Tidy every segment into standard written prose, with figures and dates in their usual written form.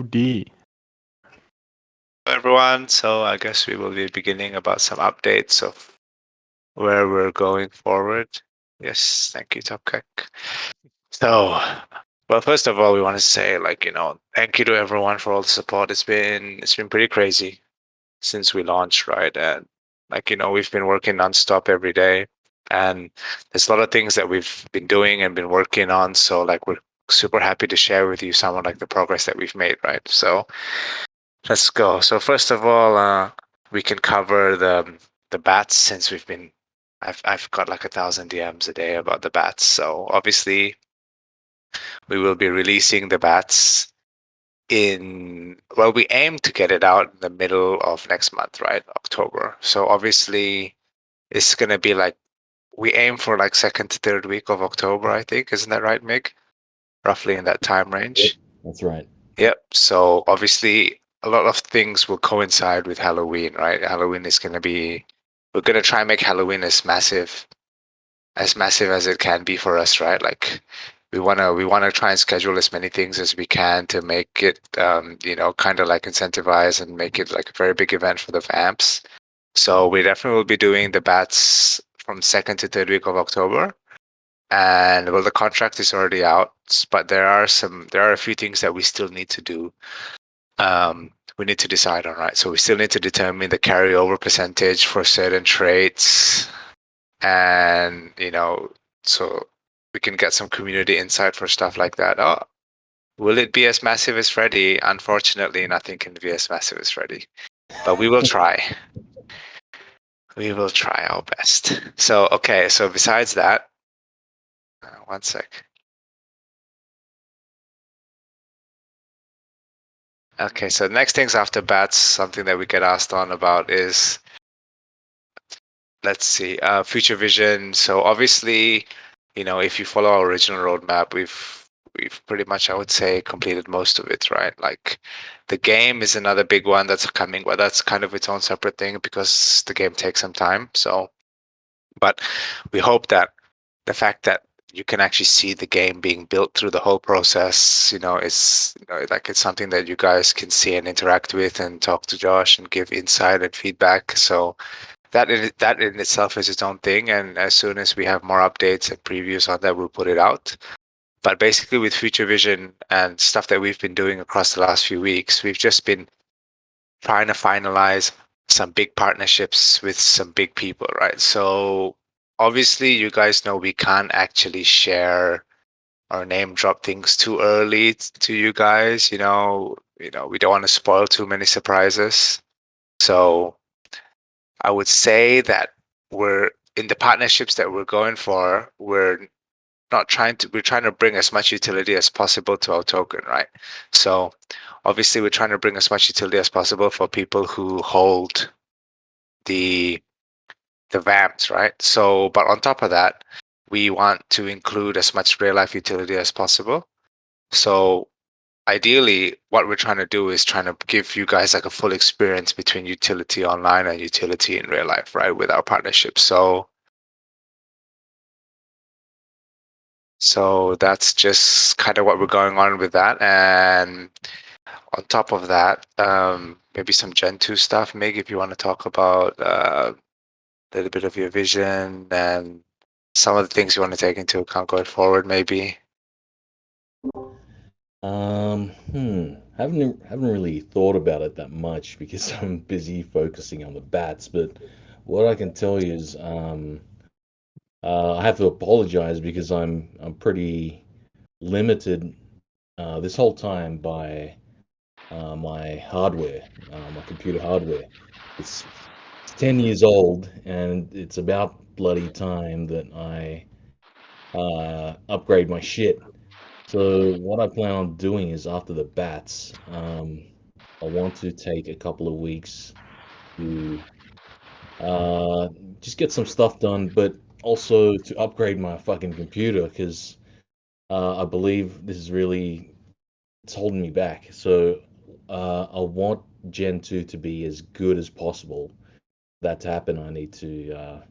Howdy. Hello, everyone. So I guess we will be beginning about some updates of where we're going forward. Yes, thank you, Topkek. So, well, first of all, we want to say, thank you to everyone for all the support. It's been pretty crazy since we launched, right? And we've been working nonstop every day, and there's a lot of things that we've been doing and been working on. So, we're super happy to share with you some of the progress that we've made, right? So let's go. So first of all, we can cover the bats since I've got like 1,000 DMs a day about the bats. So obviously we will be releasing the bats we aim to get it out in the middle of next month, right? October. So obviously it's gonna be we aim for second to third week of October, I think. Isn't that right, Mig? Roughly in that time Yep, range. that's right. Yep. So obviously, a lot of things will coincide with Halloween, right? We're going to try and make Halloween as massive as it can be for us, right? We want to try and schedule as many things as we can to make it, kind of incentivize and make it like a very big event for the vamps. So we definitely will be doing the bats from second to third week of October. And well, the contract is already out, but there are a few things that we still need to do. We need to decide on, right? So we still need to determine the carryover percentage for certain traits, and so we can get some community insight for stuff like that. Oh, will it be as massive as Freddy? Unfortunately, nothing can be as massive as Freddy, but we will try. We will try our best. So okay, so besides that, one sec. Okay, so next things after bats, something that we get asked on about is, let's see, future vision. So obviously, if you follow our original roadmap, we've pretty much, I would say, completed most of it, right? Like the game is another big one that's coming, but that's kind of its own separate thing because the game takes some time. So, but we hope that the fact that you can actually see the game being built through the whole process, is it's something that you guys can see and interact with and talk to Josh and give insight and feedback. So that in itself is its own thing. And as soon as we have more updates and previews on that, we'll put it out. But basically, with Future Vision and stuff that we've been doing across the last few weeks, we've just been trying to finalize some big partnerships with some big people, right? So obviously, you guys know we can't actually share or name drop things too early to you guys. We don't want to spoil too many surprises. So I would say that we're in the partnerships that we're going for, we're trying to bring as much utility as possible to our token, right? So obviously we're trying to bring as much utility as possible for people who hold the vamps, right? So but on top of that, we want to include as much real life utility as possible. So ideally what we're trying to do is trying to give you guys like a full experience between utility online and utility in real life, right, with our partnership. So that's just kind of what we're going on with that. And on top of that, maybe some Gen 2 stuff. Meg, if you want to talk about a little bit of your vision and some of the things you want to take into account going forward, maybe. Haven't really thought about it that much because I'm busy focusing on the bats. But what I can tell you is, I have to apologize because I'm pretty limited this whole time by my hardware, my computer hardware. It's 10 years old, and it's about bloody time that I upgrade my shit. So what I plan on doing is after the bats, I want to take a couple of weeks to uh, just get some stuff done, but also to upgrade my fucking computer because I believe this is really it's holding me back. So I want Gen 2 to be as good as possible. For that to happen, I need to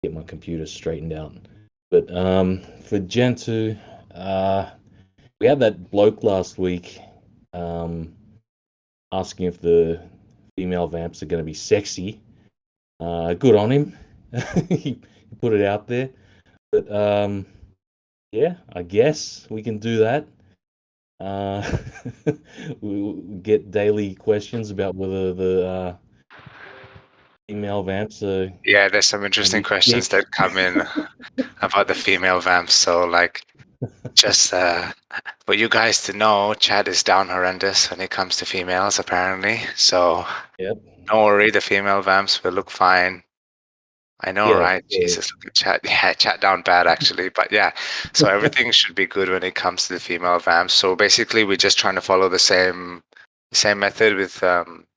get my computer straightened out. But for Gen 2, we had that bloke last week um, asking if the female vamps are going to be sexy. Good on him. He put it out there. But yeah, I guess we can do that. Uh, we get daily questions about whether the female vamps are Yeah, there's some going to interesting be questions thick. that come in about the female vamps. So, like, just for you guys to know, Chad is down horrendous when it comes to females, apparently. So, Yep. don't worry, the female vamps will look fine. I know, Yeah. right? Jesus, look at chat. Yeah, chat down bad actually. But yeah, so everything should be good when it comes to the female vamps. So basically, we're just trying to follow the same method with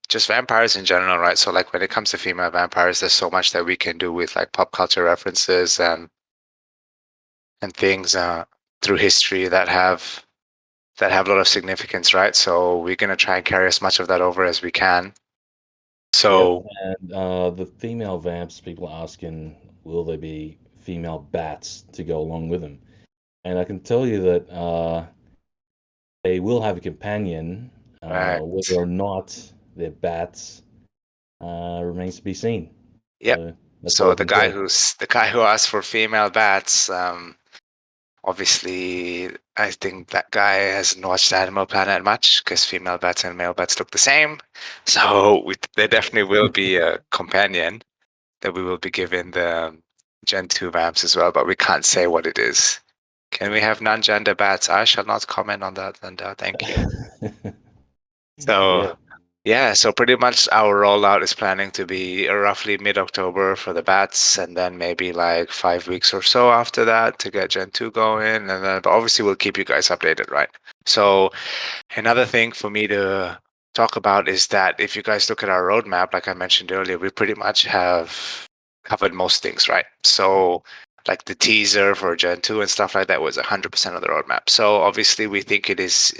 just vampires in general, right? So like when it comes to female vampires, there's so much that we can do with like pop culture references and things through history that have a lot of significance, right? So we're gonna try and carry as much of that over as we can. Yep. So And the female vamps, people are asking, will there be female bats to go along with them? And I can tell you that they will have a companion. right. Whether or not they're bats remains to be seen. Yep. So that's all So I the can guy say. who's the guy who asked for female bats, obviously, I think that guy hasn't watched Animal Planet much because female bats and male bats look the same. So there definitely will be a companion that we will be giving the Gen 2 vamps as well, but we can't say what it is. Can we have non-gender bats? I shall not comment on that, and thank you. So Yeah. yeah, so pretty much our rollout is planning to be roughly mid-October for the bats, and then maybe like 5 weeks or so after that to get Gen 2 going. And then, but obviously, we'll keep you guys updated, right? So, another thing for me to talk about is that if you guys look at our roadmap, like I mentioned earlier, we pretty much have covered most things, right? So, like the teaser for Gen 2 and stuff like that was 100% of the roadmap. So, obviously, we think it is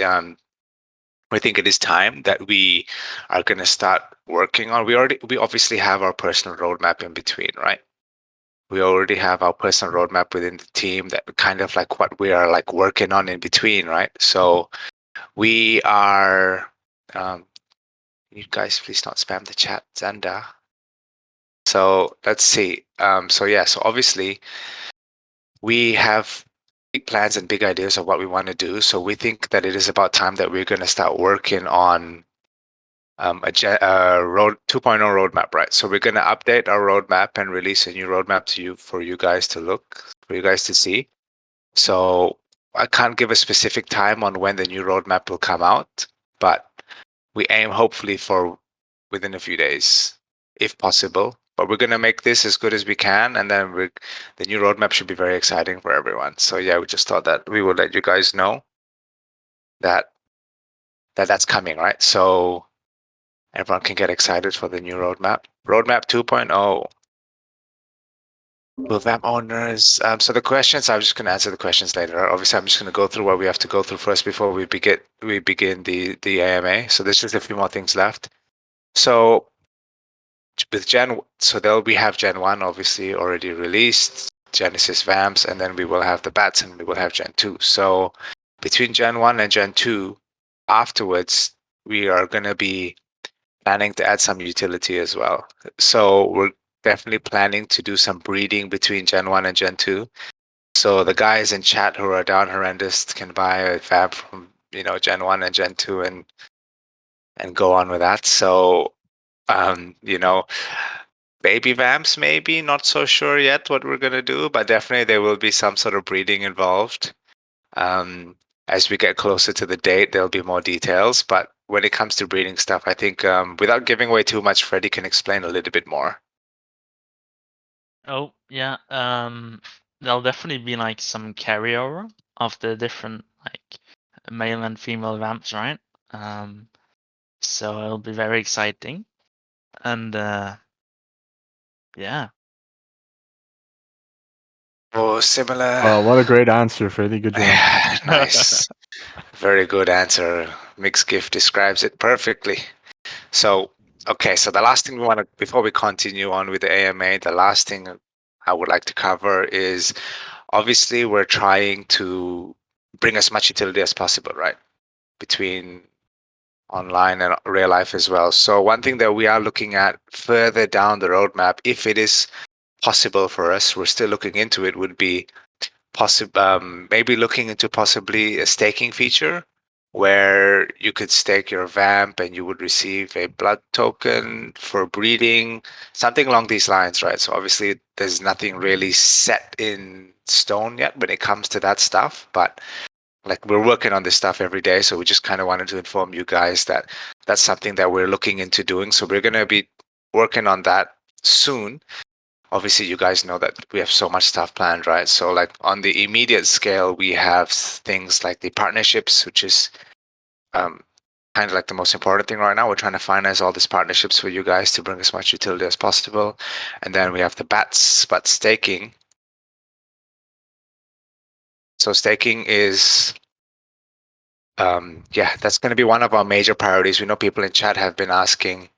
time that we are going to start working on. We obviously have our personal roadmap in between, right? We already have our personal roadmap within the team that kind of like what we are like working on in between, right? So we are. You guys, please don't spam the chat, Zanda. So let's see. So yeah. So obviously we have big plans and big ideas of what we want to do. So we think that it is about time that we're going to start working on road 2.0 roadmap, right? So we're going to update our roadmap and release a new roadmap to you for you guys to look, for you guys to see. So I can't give a specific time on when the new roadmap will come out, but we aim hopefully for within a few days, if possible. But we're going to make this as good as we can, and then the new roadmap should be very exciting for everyone. So yeah, we just thought that we will let you guys know that that's coming, right? So everyone can get excited for the new roadmap. Roadmap 2.0. Will vamp owners? So the questions, I'm just going to answer the questions later. Obviously, I'm just going to go through what we have to go through first before we begin the AMA. So there's just a few more things left. So with we have Gen 1 obviously already released, Genesis vamps, and then we will have the bats and we will have Gen 2. So between Gen 1 and Gen 2, afterwards, we are going to be planning to add some utility as well. So we're definitely planning to do some breeding between Gen 1 and Gen 2. So the guys in chat who are down horrendous can buy a vamp from Gen 1 and Gen 2 and go on with that. So um, you know, baby vamps maybe, not so sure yet what we're gonna do, but definitely there will be some sort of breeding involved. Um, as we get closer to the date, there'll be more details. But when it comes to breeding stuff, I think without giving away too much, Freddie can explain a little bit more. Oh, yeah. There'll definitely be like some carryover of the different like male and female vamps, right? So it'll be very exciting. And yeah. Oh, similar. Oh, what a great answer, Freddie. Good job. Nice. Very good answer. Mixed Gift describes it perfectly. So, okay, so the last thing we want to, before we continue on with the AMA, the last thing I would like to cover is obviously we're trying to bring as much utility as possible, right? Between online and real life as well. So one thing that we are looking at further down the roadmap, if it is possible for us, we're still looking into it, would be maybe looking into possibly a staking feature where you could stake your vamp and you would receive a blood token for breeding, something along these lines, right? So obviously there's nothing really set in stone yet when it comes to that stuff, but like we're working on this stuff every day. So we just kind of wanted to inform you guys that that's something that we're looking into doing. So we're going to be working on that soon. Obviously you guys know that we have so much stuff planned, right? So like on the immediate scale, we have things like the partnerships, which is kind of like the most important thing right now. We're trying to finance all these partnerships for you guys to bring as much utility as possible. And then we have the bats, but staking. So staking is, that's going to be one of our major priorities. We know people in chat have been asking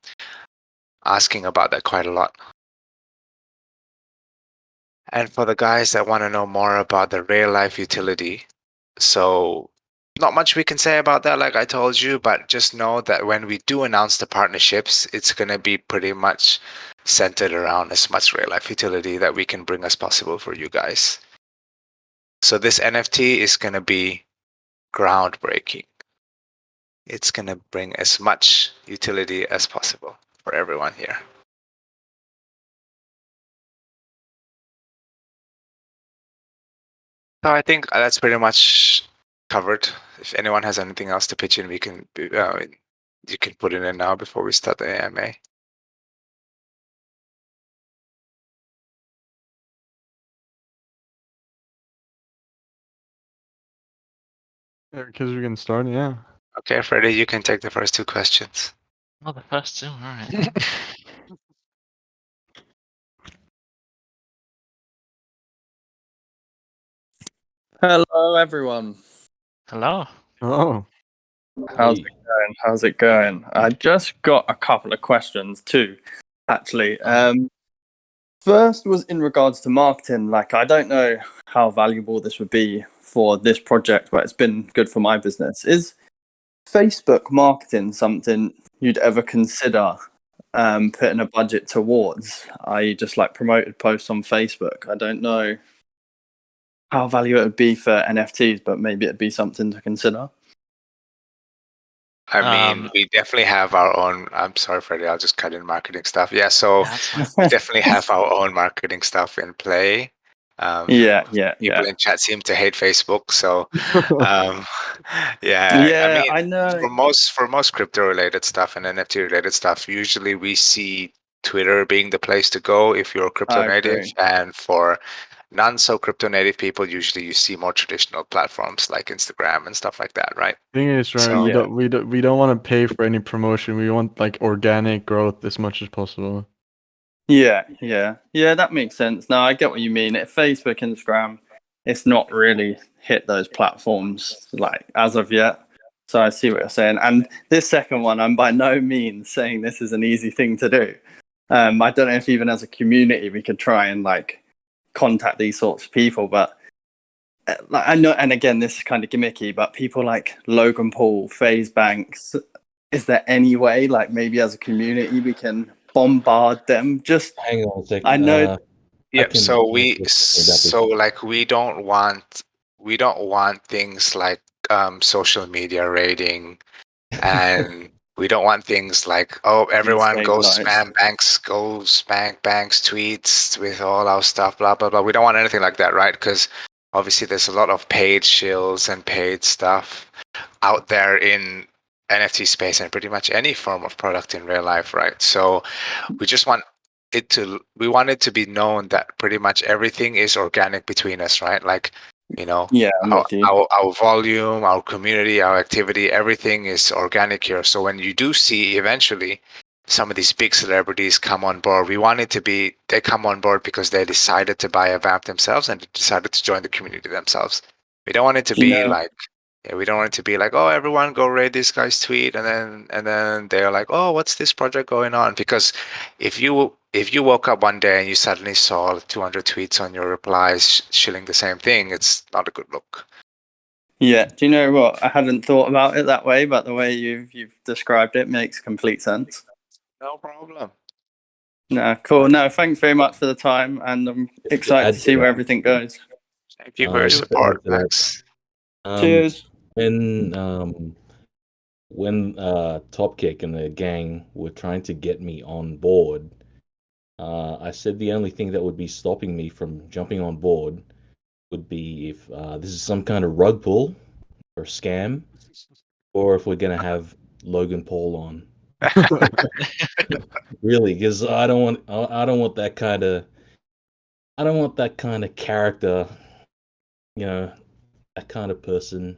about that quite a lot. And for the guys that want to know more about the real life utility, so not much we can say about that, like I told you, but just know that when we do announce the partnerships, it's going to be pretty much centered around as much real life utility that we can bring as possible for you guys. So this NFT is going to be groundbreaking. It's going to bring as much utility as possible for everyone here. So I think that's pretty much covered. If anyone has anything else to pitch in, you can put it in now before we start the AMA. Because we can start, yeah. Okay, Freddie, you can take the first two questions. Oh, the first two. All right. Hello, everyone. Hello. Oh, How's Hey. it going? How's it going? I just got a couple of questions too, actually. First was in regards to marketing. Like, I don't know how valuable this would be for this project, but it's been good for my business. Is Facebook marketing something you'd ever consider putting a budget towards? I just like promoted posts on Facebook. I don't know how valuable it would be for NFTs, but maybe it'd be something to consider. I mean, we definitely have our own. I'm sorry, Freddie. I'll just cut in marketing stuff. Yeah, so That's fine. we definitely have our own marketing stuff in play. Yeah. People in chat seem to hate Facebook, so Yeah, I I mean, know. for most crypto related stuff and NFT related stuff, usually we see Twitter being the place to go if you're crypto I native, agree. and for non so crypto native people, usually you see more traditional platforms like Instagram and stuff like that, right? thing is, right? So- We don't want to pay for any promotion. We want like organic growth as much as possible. Yeah, that makes sense. No, I get what you mean. At Facebook, Instagram, it's not really hit those platforms like as of yet. So I see what you're saying. And this second one, I'm by no means saying this is an easy thing to do. I don't know if even as a community we could try and like contact these sorts of people, but like I know, and again, this is kind of gimmicky, but people like Logan Paul, FaZe Banks, is there any way, like maybe as a community, we can bombard them? Just Hang on a second. I know. Yeah, can so answer something about this. like we don't want things like social media rating, and we don't want things like, oh, everyone go Destabilized. spam Banks tweets with all our stuff, blah blah blah. We don't want anything like that, right? Because obviously there's a lot of paid shills and paid stuff out there in NFT space and pretty much any form of product in real life, right? So we just want we want it to be known that pretty much everything is organic between us, right? Like, you know, Yeah, I'm with you. our volume, our community, our activity, everything is organic here. So when you do see eventually some of these big celebrities come on board, we want it to be they come on board because they decided to buy a vamp themselves and decided to join the community themselves. We don't want it to be like, yeah, we don't want it to be like, oh, everyone go raid this guy's tweet, and then they're like, oh, what's this project going on? Because if you woke up one day and you suddenly saw 200 tweets on your replies shilling the same thing, it's not a good look. Yeah. Do you know what? I hadn't thought about it that way, but the way you've described it makes complete sense. No problem. No, cool. No, thanks very much for the time, and I'm excited add to to see where that, everything goes. Thank you for your just to add support, to that, Max. Cheers. when Top Kick and the gang were trying to get me on board, I said the only thing that would be stopping me from jumping on board would be if this is some kind of rug pull or scam, or if we're gonna have Logan Paul on. Really, because I don't want that kind of character, that kind of person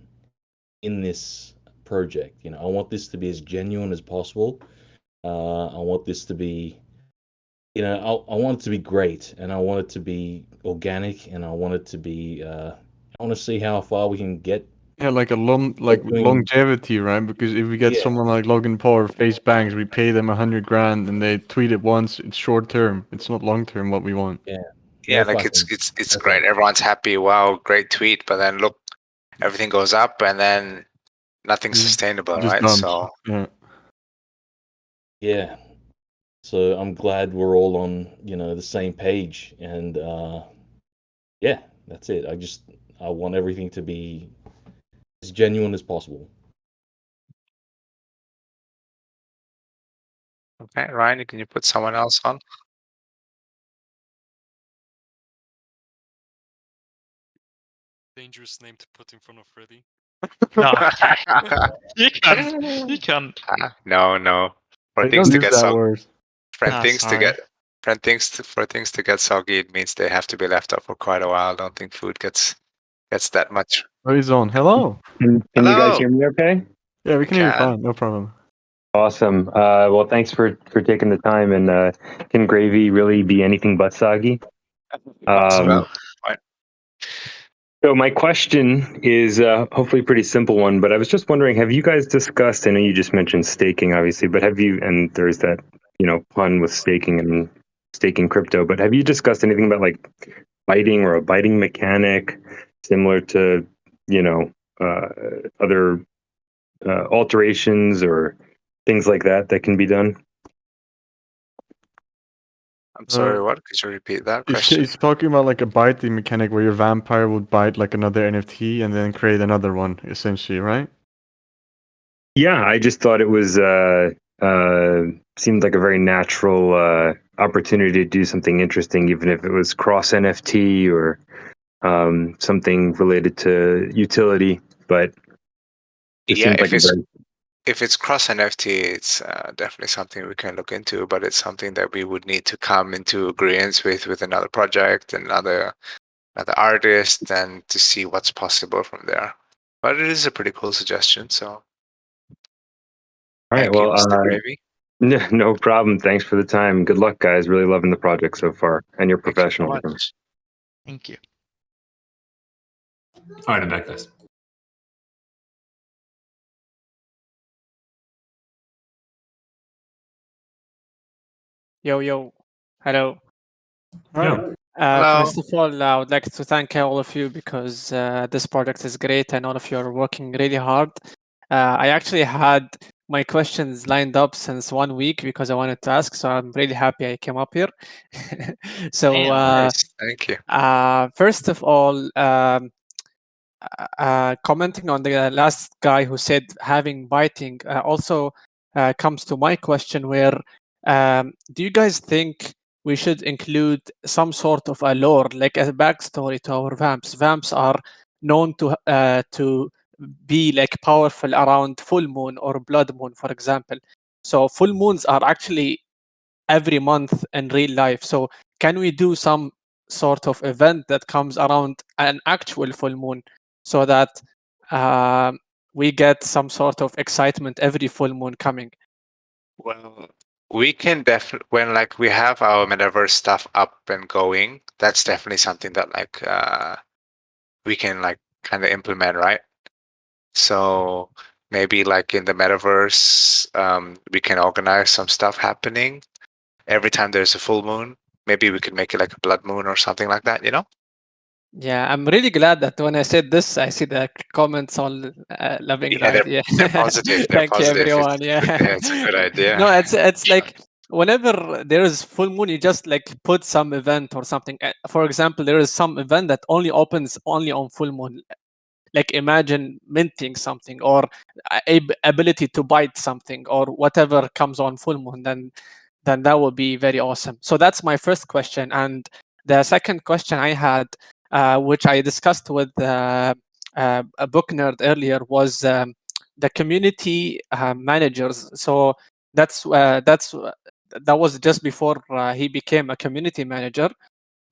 in this project. I want this to be as genuine as possible. I want this to be, I want it to be great, and I want it to be organic, and I want it to be. I want to see how far we can get. Yeah, like Doing- longevity, right? Because if we get Yeah. someone like Logan Paul or Face Bangs, we pay them 100 grand and they tweet it once. It's short term. It's not long term what we want. Yeah, No like fucking- it's no great. fucking- Everyone's happy. Wow, great tweet. But then look, everything goes up, and then nothing's Mm, sustainable, just right? dumps. So Yeah. Yeah. So I'm glad we're all on, the same page, and yeah, that's it. I want everything to be as genuine as possible. okay, Ryan, can you put someone else on? Dangerous name to put in front of Freddy. No, you can't. You can't. No. For Hey, things don't to use get that soggy, word. for things to get soggy, it means they have to be left up for quite a while. I don't think food gets that much. Oh, he's on. Hello. Can you guys Hello. hear me okay? Yeah, we can hear you Can. fine. No problem. Awesome. Well, thanks for taking the time. And can gravy really be anything but soggy? Well, So my question is hopefully a pretty simple one, but I was just wondering, have you guys discussed, I know you just mentioned staking, obviously, but have you, and there's that, pun with staking and staking crypto, but have you discussed anything about like biting or a biting mechanic similar to, other alterations or things like that can be done? I'm sorry, what? Could you repeat that He's, question? he's talking about like a biting mechanic where your vampire would bite like another NFT and then create another one, essentially, right? Yeah, I just thought it was seemed like a very natural opportunity to do something interesting, even if it was cross NFT or something related to utility. But it Yeah, seems like if it's cross NFT, it's definitely something we can look into, but it's something that we would need to come into agreement with another project, another artist, and to see what's possible from there. But it is a pretty cool suggestion. So, all right. thank you, Well, Mr. Gravy. no problem. Thanks for the time. Good luck, guys. Really loving the project so far, and your Thank you so professionalism. much. Thank you. All right, I'm back, guys. Yo, hello. Right. Hello. First of all, I would like to thank all of you because this project is great and all of you are working really hard. I actually had my questions lined up since 1 week because I wanted to ask, so I'm really happy I came up here. So, Damn, Nice. Thank you. first of all, commenting on the last guy who said having biting also comes to my question where do you guys think we should include some sort of a lore, like a backstory to our vamps? Vamps are known to be like powerful around full moon or blood moon, for example. So full moons are actually every month in real life. So can we do some sort of event that comes around an actual full moon so that we get some sort of excitement every full moon coming? Well, we can definitely, when like we have our metaverse stuff up and going, that's definitely something that like we can like kind of implement, right? So maybe like in the metaverse, we can organize some stuff happening every time there's a full moon. Maybe we could make it like a blood moon or something like that, you know? Yeah, I'm really glad that when I said this, I see the comments all loving Yeah, the idea. they're positive. They're Thank you, positive. everyone. It's a good idea. No, it's Sure. like whenever there is full moon, you just like put some event or something. For example, there is some event that only opens only on full moon. Like imagine minting something or ability to bite something or whatever comes on full moon. Then that would be very awesome. So that's my first question. And the second question I had, which I discussed with a book nerd earlier, was the community managers. So that was just before he became a community manager.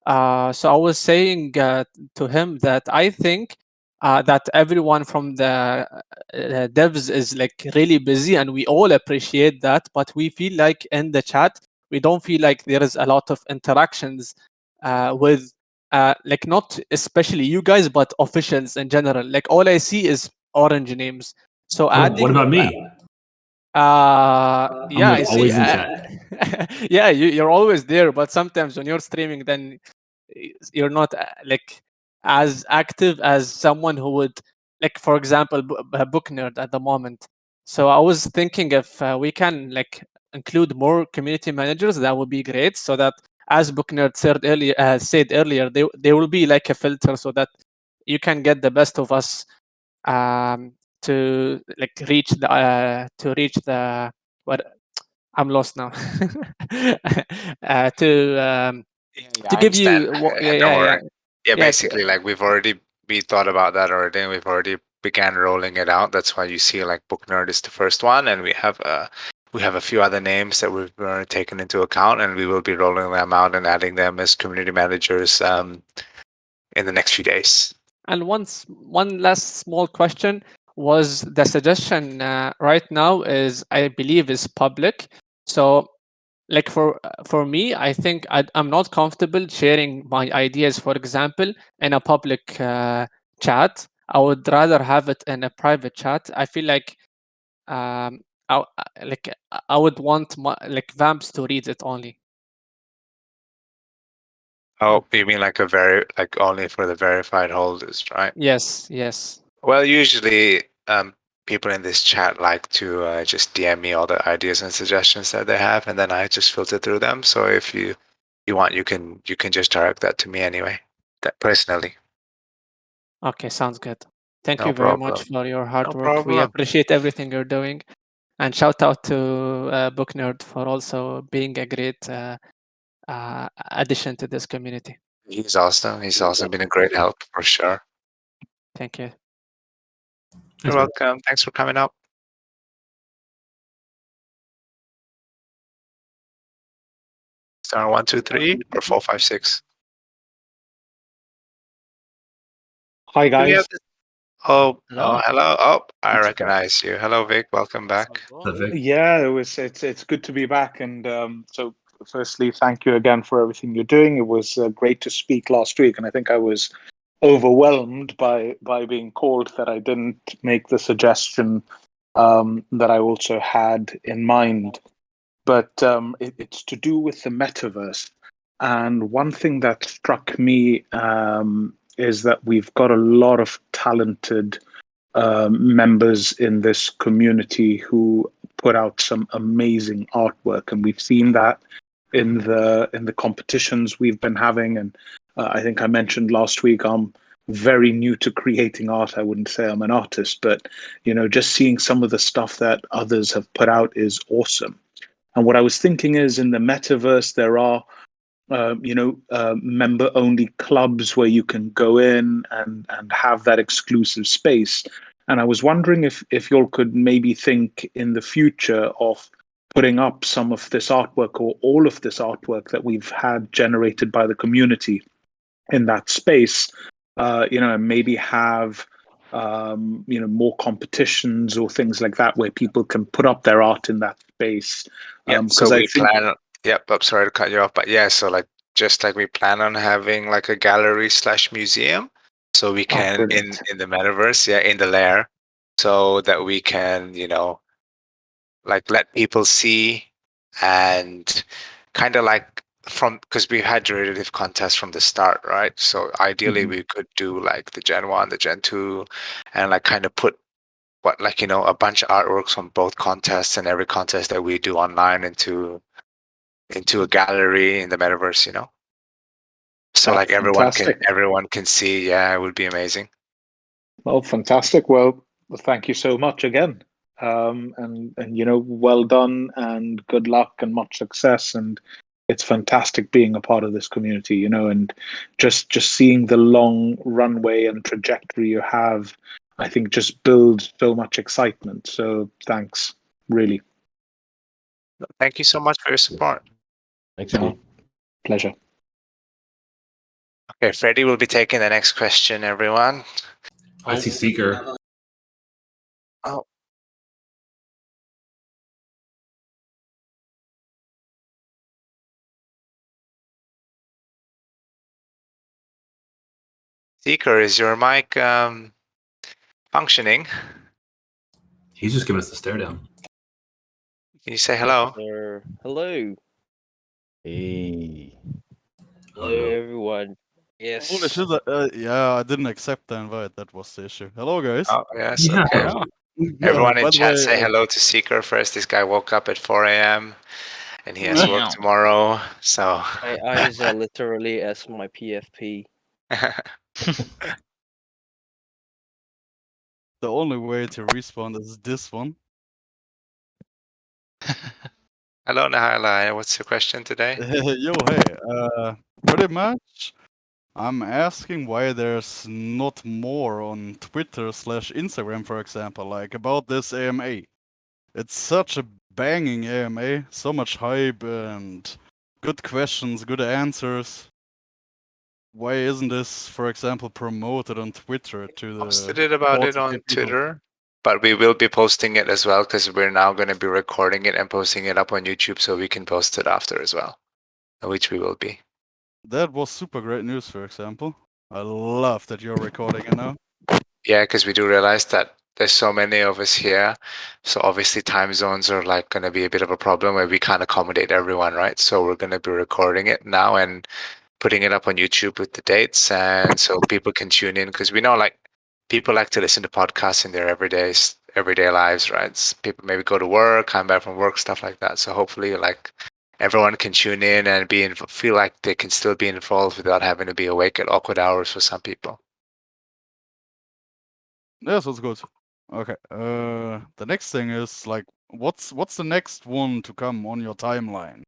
So I was saying to him that I think that everyone from the devs is like really busy, and we all appreciate that. But we feel like in the chat, we don't feel like there is a lot of interactions with like not especially you guys, but officials in general. Like all I see is orange names. So adding. What about me? Yeah, like I see. always in chat. Yeah, you're always there, but sometimes when you're streaming, then you're not like as active as someone who would, like, for example, a book nerd at the moment. So I was thinking if we can like include more community managers, that would be great. So that, as book nerd said earlier, there will be like a filter so that you can get the best of us to like reach the what. I'm lost now. To Yeah, to I give understand. you Don't worry. Yeah, yeah basically, like we thought about that already, and we've already began rolling it out. That's why you see like Book Nerd is the first one, and we have a few other names that we've taken into account, and we will be rolling them out and adding them as community managers in the next few days. And one last small question was the suggestion right now is, I believe, is public. So like for me, I think I'm not comfortable sharing my ideas, for example, in a public chat. I would rather have it in a private chat. I feel like I would want like Vamps to read it only. Oh, you mean like only for the verified holders, right? Yes. Well, usually people in this chat like to just DM me all the ideas and suggestions that they have, and then I just filter through them. So if you want, you can just direct that to me anyway, that personally. Okay, sounds good. Thank No you very problem. much for your hard No work. We problem. appreciate everything you're doing. And shout out to Book Nerd for also being a great addition to this community. He's awesome. He's also been a great help for sure. Thank you. You're welcome. Thanks for coming up. Star 1, 2, 3 or 4, 5, 6. Hi Do we guys. have this? Oh, Hello. hello. Oh, I recognize you. Hello, Vic. Welcome back. Yeah, it's good to be back, and so firstly, thank you again for everything you're doing. It was great to speak last week, and I think I was overwhelmed by being called that I didn't make the suggestion that I also had in mind. But it's to do with the metaverse, and one thing that struck me is that we've got a lot of talented members in this community who put out some amazing artwork, and we've seen that in the competitions we've been having. And I think I mentioned last week I'm very new to creating art. I wouldn't say I'm an artist, but just seeing some of the stuff that others have put out is awesome. And what I was thinking is, in the metaverse, there are member only clubs where you can go in and have that exclusive space. And I was wondering if y'all could maybe think in the future of putting up some of this artwork or all of this artwork that we've had generated by the community in that space, and maybe have more competitions or things like that where people can put up their art in that space. Yeah, so we plan. Yep, I'm sorry to cut you off, but yeah, so just like we plan on having like a gallery / museum, so we can in the metaverse, in the lair, so that we can like let people see and kind of like because we had derivative contests from the start, right? So ideally we could do like the Gen 1, the Gen 2, and like kind of put a bunch of artworks from both contests and every contest that we do online into a gallery in the metaverse, So like That's fantastic. everyone can see. Yeah, it would be amazing. Well, fantastic. Well, thank you so much again. And well done and good luck and much success. And it's fantastic being a part of this community, and just seeing the long runway and trajectory you have, I think just builds so much excitement. So thanks, really. Thank you so much for your support. Thanks, No, Steve. pleasure. Okay, Freddie will be taking the next question, everyone. I see Seeker. Oh. Seeker, is your mic functioning? He's just giving us the stare down. Can you say hello? Hello. Hey. Oh, no. Everyone. Yes. Holy shit, yeah, I didn't accept the invite. That was the issue. Hello, guys. Oh, yes, Yeah. okay. Everyone in By the chat, way, say hello to Seeker first. This guy woke up at 4 a.m. and he has work Damn. tomorrow. So My eyes are literally as my PFP. the only way to respawn is this one. hello, Nahala. What's your question today? Yo, hey. Pretty much, I'm asking why there's not more on Twitter/Instagram, for example, like about this AMA. It's such a banging AMA, so much hype and good questions, good answers. Why isn't this, for example, promoted on Twitter to the Posted it about it 40K on people? Twitter, but we will be posting it as well because we're now going to be recording it and posting it up on YouTube so we can post it after as well, which we will be. That was super great news, for example. I love that you're recording it now. Yeah, because we do realize that there's so many of us here. So obviously time zones are like going to be a bit of a problem where we can't accommodate everyone, right? So we're going to be recording it now and putting it up on YouTube with the dates. And so people can tune in because we know like people like to listen to podcasts in their everyday lives, right? People maybe go to work, come back from work, stuff like that. So hopefully like everyone can tune in and feel like they can still be involved without having to be awake at awkward hours for some people. Yeah, sounds good. Okay. The next thing is like, what's the next one to come on your timeline?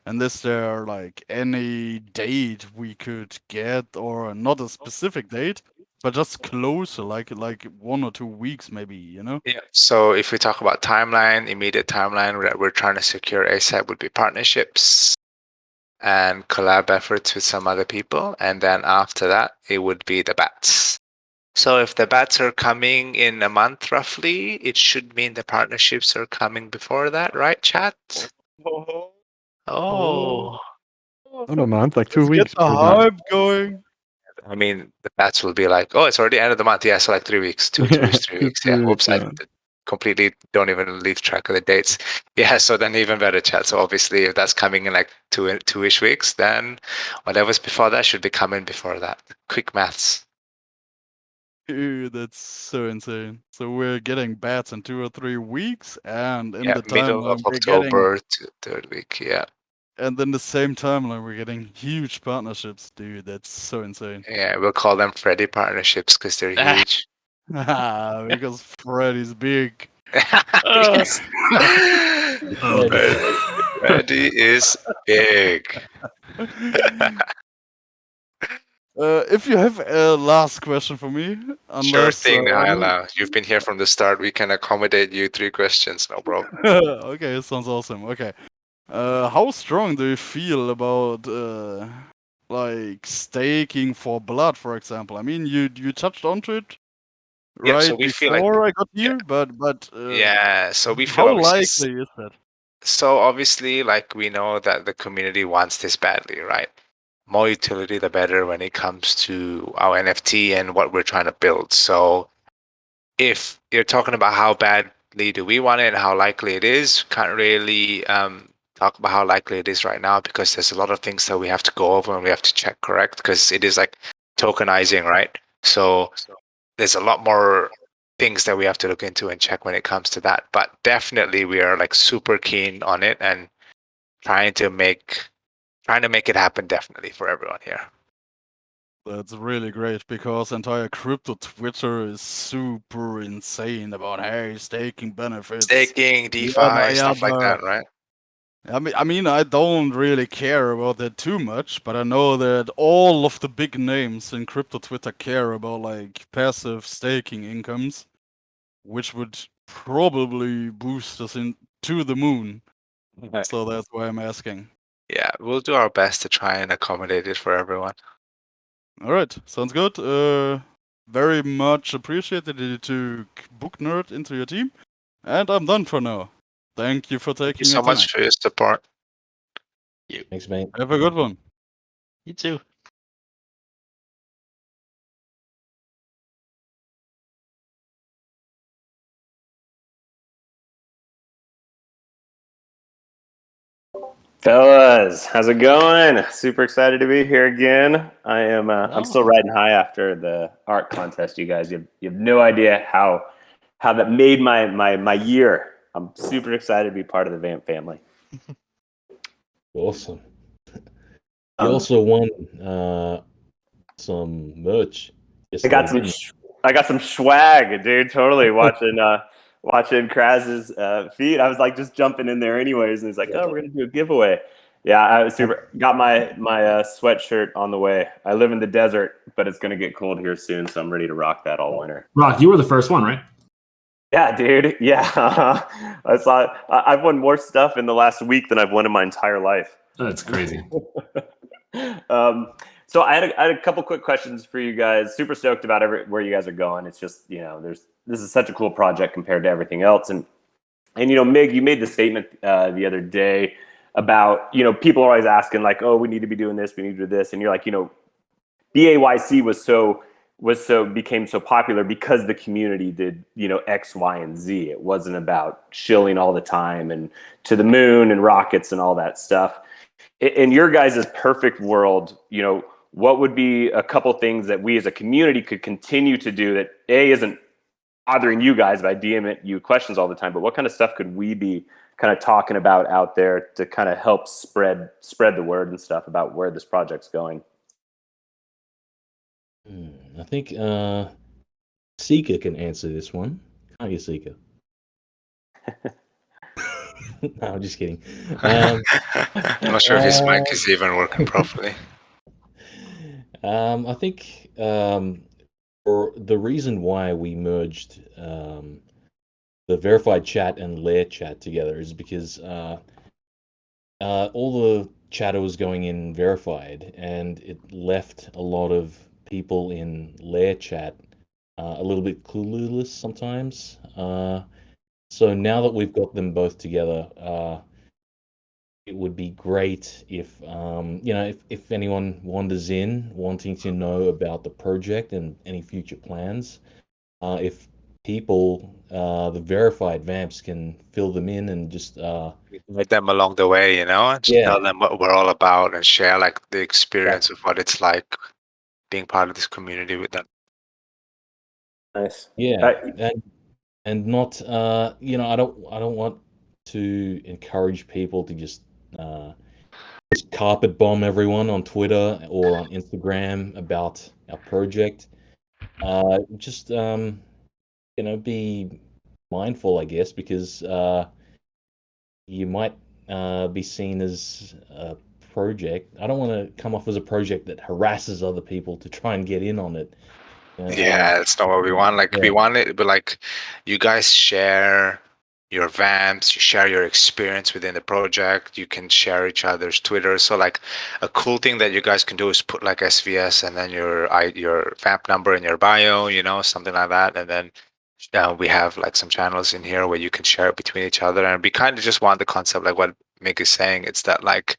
And is there like any date we could get, or not a specific date, but just closer, like 1 or 2 weeks, maybe? Yeah. So if we talk about timeline, immediate timeline that we're trying to secure ASAP would be partnerships and collab efforts with some other people, and then after that, it would be the bats. So if the bats are coming in a month roughly, it should mean the partnerships are coming before that, right, chat? Oh. Not a month, like 2 Let's weeks. get the before that. hype going. I mean, the bats will be like, oh, it's already end of the month. Yeah, so like 3 weeks, 2 weeks, 3 weeks. Yeah, whoops, I completely don't even leave track of the dates. Yeah, so then even better, chat. So obviously, if that's coming in like two-ish weeks, then whatever's before that should be coming before that. Quick maths. Dude, that's so insane. So we're getting bats in 2 or 3 weeks, and in Yeah, the middle timeline of we're getting, October to third week. Yeah. and in the same timeline we're getting huge partnerships, dude. That's so insane. Yeah, we'll call them Freddy partnerships because they're huge. Because Freddy's big. Oh, Freddy is big. If you have a last question for me, unless Sure thing, Naila. You've been here from the start. We can accommodate you 3 questions, no problem. Okay, sounds awesome. Okay. How strong do you feel about like staking for blood, for example? I mean, you touched onto it Yeah, right so we feel like before I got here, but yeah, so we feel how obviously likely is that? so obviously like we know that the community wants this badly, right? More utility the better when it comes to our NFT and what we're trying to build. So if you're talking about how badly do we want it and how likely it is, can't really talk about how likely it is right now, because there's a lot of things that we have to go over and we have to check correct, because it is like tokenizing, right? So there's a lot more things that we have to look into and check when it comes to that. But definitely we are like super keen on it and trying to make it happen definitely for everyone here. That's really great, because entire crypto Twitter is super insane about, hey, staking benefits. Staking, DeFi, yada, stuff like yada. that, right? I mean, I don't really care about that too much, but I know that all of the big names in crypto Twitter care about like passive staking incomes, which would probably boost us to the moon. So that's why I'm asking. Yeah, we'll do our best to try and accommodate it for everyone. All right, sounds good. Very much appreciated that you took Book Nerd into your team, and I'm done for now. Thank you for Thank taking you so your time. much for your support. Thanks, mate. Have a good one. You too. Fellas, how's it going? Super excited to be here again. I am. I'm still riding high after the art contest. You guys, you have no idea how that made my year. I'm super excited to be part of the Vamp family. Awesome. You also won some merch. I got some swag, dude. Totally watching Kraz's feed. I was like just jumping in there anyways, and he's like, "Oh, we're gonna do a giveaway." Yeah, I was super. Got my sweatshirt on the way. I live in the desert, but it's gonna get cold here soon, so I'm ready to rock that all winter. Rock, you were the first one, right? Yeah, dude. Yeah, I saw. I've won more stuff in the last week than I've won in my entire life. That's crazy. So I had a couple quick questions for you guys. Super stoked about where you guys are going. It's just, this is such a cool project compared to everything else. And Mig, you made the statement the other day about, people are always asking like, oh, we need to be doing this, we need to do this. And you're like, BAYC became so popular because the community did, X, Y, and Z. It wasn't about shilling all the time and to the moon and rockets and all that stuff. In your guys' perfect world, what would be a couple things that we as a community could continue to do that isn't bothering you guys by DMing you questions all the time, but what kind of stuff could we be kind of talking about out there to kind of help spread the word and stuff about where this project's going? I think Seeker can answer this one. Can't you, Seeker? No, I'm just kidding. I'm not sure if his mic is even working properly. I think for the reason why we merged the verified chat and layer chat together is because all the chatter was going in verified, and it left a lot of people in layer chat a little bit clueless sometimes. So now that we've got them both together, it would be great if if anyone wanders in wanting to know about the project and any future plans, if people, the verified vamps, can fill them in and just Guide them along the way, and just tell them what we're all about and share like the experience of what it's like being part of this community with them. Nice. Yeah, and not I don't want to encourage people to just carpet bomb everyone on Twitter or on Instagram about our project. Just be mindful, I guess, because you might be seen as a project. I don't want to come off as a project that harasses other people to try and get in on it. Yeah, that's not what we want. Like we want it, but like you guys share your vamps, you share your experience within the project, you can share each other's Twitter. So like a cool thing that you guys can do is put like SVS and then your vamp number in your bio, something like that. And then we have like some channels in here where you can share it between each other. And we kind of just want the concept, like what Mick is saying, it's that like,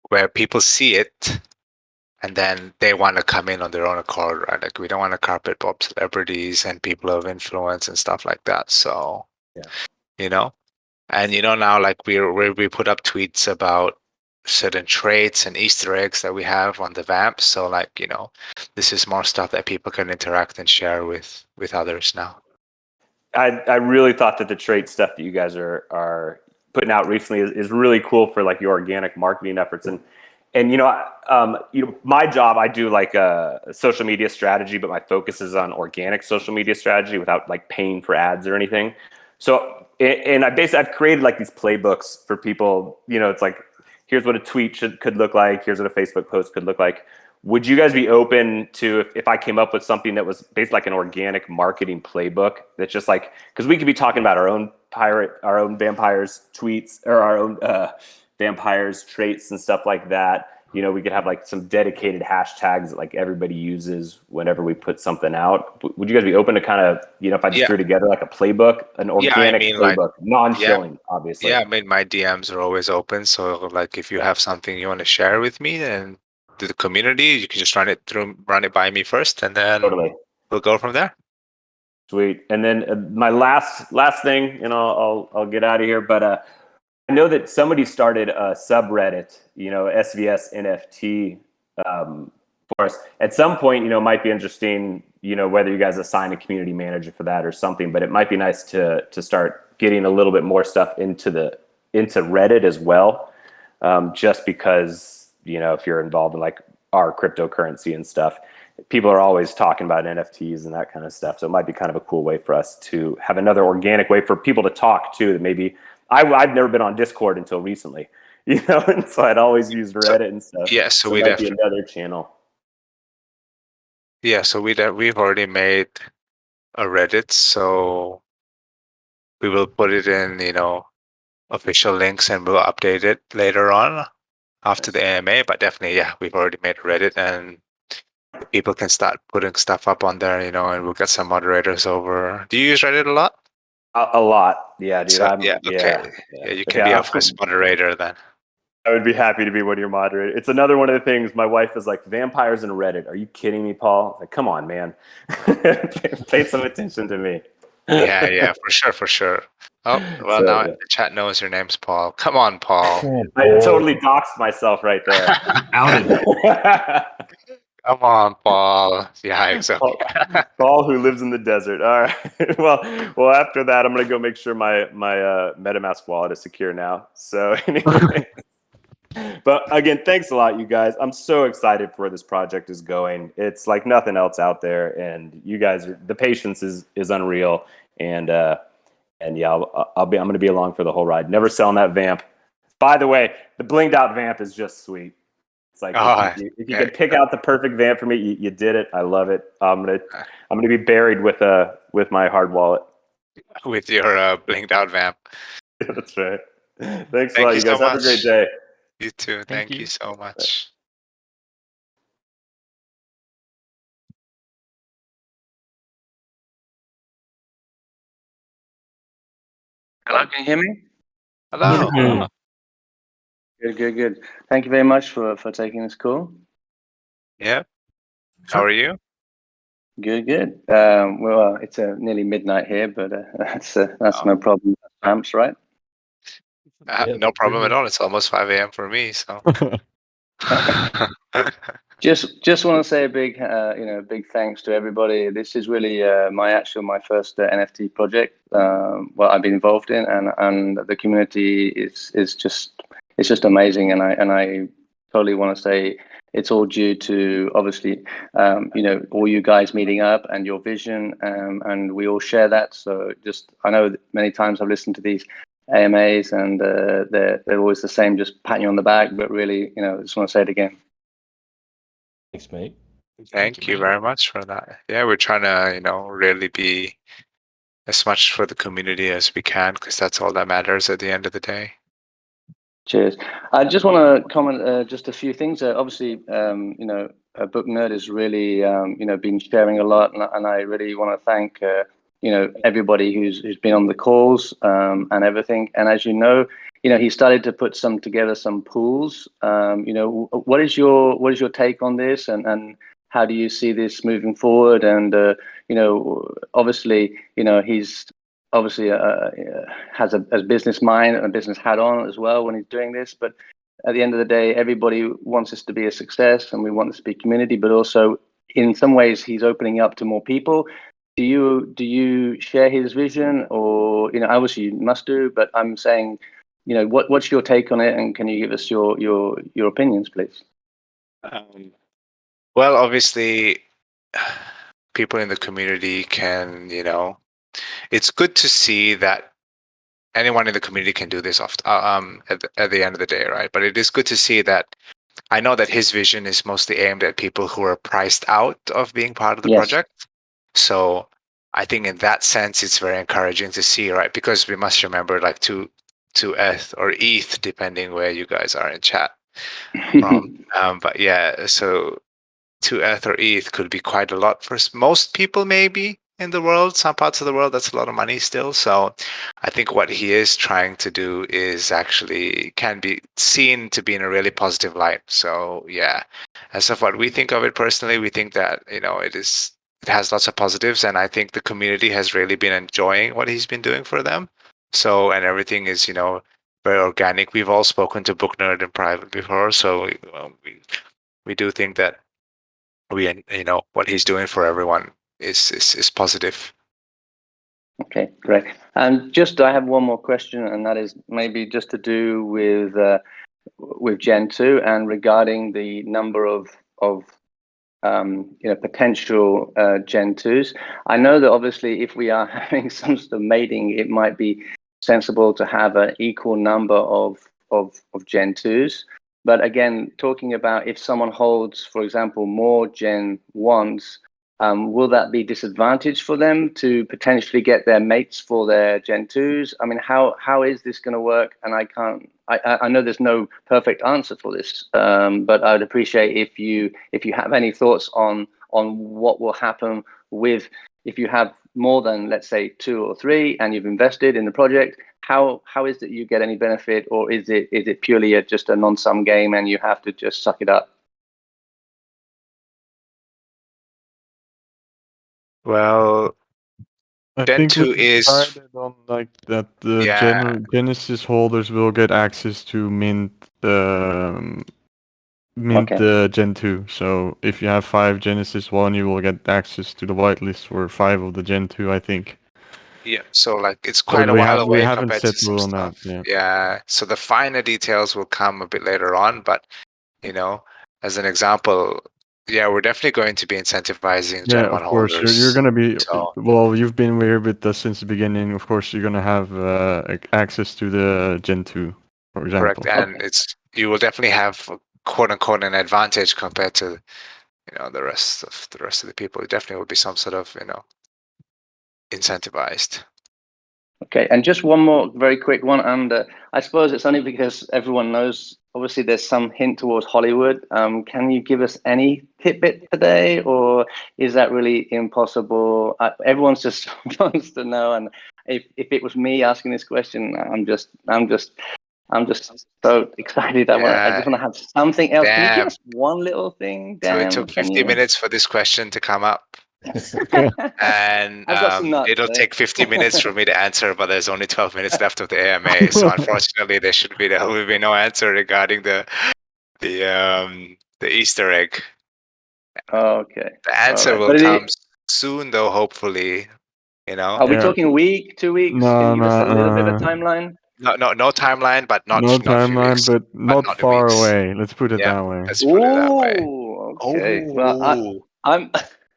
where people see it and then they want to come in on their own accord, right? Like we don't want to carpet bomb celebrities and people of influence and stuff like that. So, And now, like we put up tweets about certain traits and Easter eggs that we have on the vamp. So like this is more stuff that people can interact and share with others now. I really thought that the trait stuff that you guys are putting out recently is really cool for like your organic marketing efforts. And my job, I do like a social media strategy, but my focus is on organic social media strategy without like paying for ads or anything. So, and I've created like these playbooks for people. It's like, here's what a tweet could look like. Here's what a Facebook post could look like. Would you guys be open to if I came up with something that was based like an organic marketing playbook that's just like, because we could be talking about our own vampires tweets or our own vampires traits and stuff like that. We could have like some dedicated hashtags that like everybody uses whenever we put something out. Would you guys be open to kind of, if I just threw together like a playbook, an organic playbook, non-shilling, obviously? Yeah, I mean, my DMs are always open. So like if you have something you want to share with me and to the community, you can just run it by me first, and then we'll go from there. Sweet. And then my last thing, and I'll get out of here. But I know that somebody started a subreddit, SVS NFT for us. At some point, it might be interesting, whether you guys assign a community manager for that or something. But it might be nice to start getting a little bit more stuff into Reddit as well, just because. If you're involved in like our cryptocurrency and stuff, people are always talking about NFTs and that kind of stuff. So it might be kind of a cool way for us to have another organic way for people to talk too. That maybe I've never been on Discord until recently, and so I'd always used Reddit and stuff. Yeah, so it might be another channel. Yeah, so we've already made a Reddit, so we will put it in, official links, and we'll update it later on. After the AMA, but definitely, yeah, we've already made Reddit, and people can start putting stuff up on there, and we'll get some moderators over. Do you use Reddit a lot? A lot, yeah, dude. So, okay. Yeah, you can be our first moderator then. I would be happy to be one of your moderators. It's another one of the things my wife is like, vampires and Reddit. Are you kidding me, Paul? Like, come on, man. Pay some attention to me. Yeah, for sure. Oh, well, now the chat knows your name's Paul. Come on, Paul. I totally doxed myself right there. Outed. Come on, Paul. Yeah, exactly. Paul, who lives in the desert. All right. Well, after that, I'm gonna go make sure my MetaMask wallet is secure now. So anyway. But again, thanks a lot, you guys. I'm so excited for where this project is going. It's like nothing else out there, and you guys, the patience is unreal. And yeah, I'm going to be along for the whole ride. Never selling that vamp. By the way, the blinged out vamp is just sweet. It's like if you could pick out the perfect vamp for me, you did it. I love it. I'm gonna be buried with my hard wallet. With your blinged out vamp. Yeah, that's right. Thanks a lot, you guys. Have a great day. You too. Thank you so much. Hello, can you hear me? Hello. Good. Thank you very much for taking this call. Yeah. How are you? Good. Well, it's nearly midnight here, but that's no problem. Amps, right? No problem at all. It's almost 5 a.m. for me, so. Just want to say a big thanks to everybody. This is really my first NFT project. What I've been involved in, and the community is just amazing. And I totally want to say it's all due to obviously all you guys meeting up and your vision, and we all share that. So I know that many times I've listened to these AMAs, and they're always the same, just patting you on the back. But really, I just want to say it again. Thanks, mate. Thank you very much for that. Yeah, we're trying to, really be as much for the community as we can, because that's all that matters at the end of the day. Cheers. I just want to comment just a few things. Obviously, Book Nerd is really, been sharing a lot, and I really want to thank, everybody who's been on the calls and everything. And as you know, he started to put together some pools. What is your take on this, and how do you see this moving forward? And obviously, he's obviously has a business mind and a business hat on as well when he's doing this. But at the end of the day, everybody wants this to be a success, and we want this to be community. But also, in some ways, he's opening up to more people. Do you share his vision, or obviously you must do, but I'm saying, what's your take on it, and can you give us your opinions, please? Well, obviously, people in the community can, it's good to see that anyone in the community can do this at the end of the day, right? But it is good to see that I know that his vision is mostly aimed at people who are priced out of being part of the project. So I think in that sense, it's very encouraging to see, right? Because we must remember, like, to ETH or ETH, depending where you guys are in chat from. But yeah, so 2 ETH or ETH could be quite a lot for most people, maybe in the world. Some parts of the world, that's a lot of money still. So I think what he is trying to do is actually can be seen to be in a really positive light. So yeah, as of what we think of it personally, we think that it has lots of positives, and I think the community has really been enjoying what he's been doing for them. So, and everything is very organic. We've all spoken to Book Nerd in private before, so we do think that what he's doing for everyone is positive. Okay, great. And I have one more question, and that is maybe just to do with Gen 2 and regarding the number of potential Gen 2s. I know that obviously if we are having some sort of mating, it might be sensible to have an equal number of Gen 2s. But again, talking about if someone holds, for example, more Gen 1s, will that be disadvantage for them to potentially get their mates for their Gen 2s? I mean, how is this going to work? And I know there's no perfect answer for this, but I would appreciate if you have any thoughts on what will happen with if you have more than, let's say, 2 or 3 and you've invested in the project. How is it you get any benefit, or is it purely just a non-sum game and you have to just suck it up? Well, I Gen think 2 we is decided on like that the Genesis holders will get access to mint the Gen 2. So if you have 5 Genesis 1, you will get access to the whitelist for 5 of the Gen 2, I think. Yeah, so like it's quite a we while away haven't compared to some settled on stuff. that. Yeah, so the finer details will come a bit later on, but as an example, yeah, we're definitely going to be incentivizing Yeah, Gen 1 of course. holders. You're gonna be So well. You've been here with us since the beginning. Of course, you're gonna have access to the Gen 2, for example. correct, and you will definitely have quote unquote an advantage compared to the rest of the people. It definitely will be some sort of incentivized. Okay, and just one more very quick one, and I suppose it's only because everyone knows, obviously there's some hint towards Hollywood. Can you give us any tidbit today, or is that really impossible? Everyone's just wants to know, and if it was me asking this question, I'm just so excited. I just want to have something else. Can you give us one little thing, Dan? So it took 50 minutes for this question to come up. And I've got some nuts, it'll take 50 minutes for me to answer, but there's only 12 minutes left of the AMA. So unfortunately, there will be no answer regarding the Easter egg. Okay. The answer will come soon, though. Hopefully, Are we talking a week, 2 weeks? Can you give us a little bit of a timeline? No timeline, but not no few timeline, weeks, but not far away. Let's put it that way. Let's put it that way. Okay. Well, I'm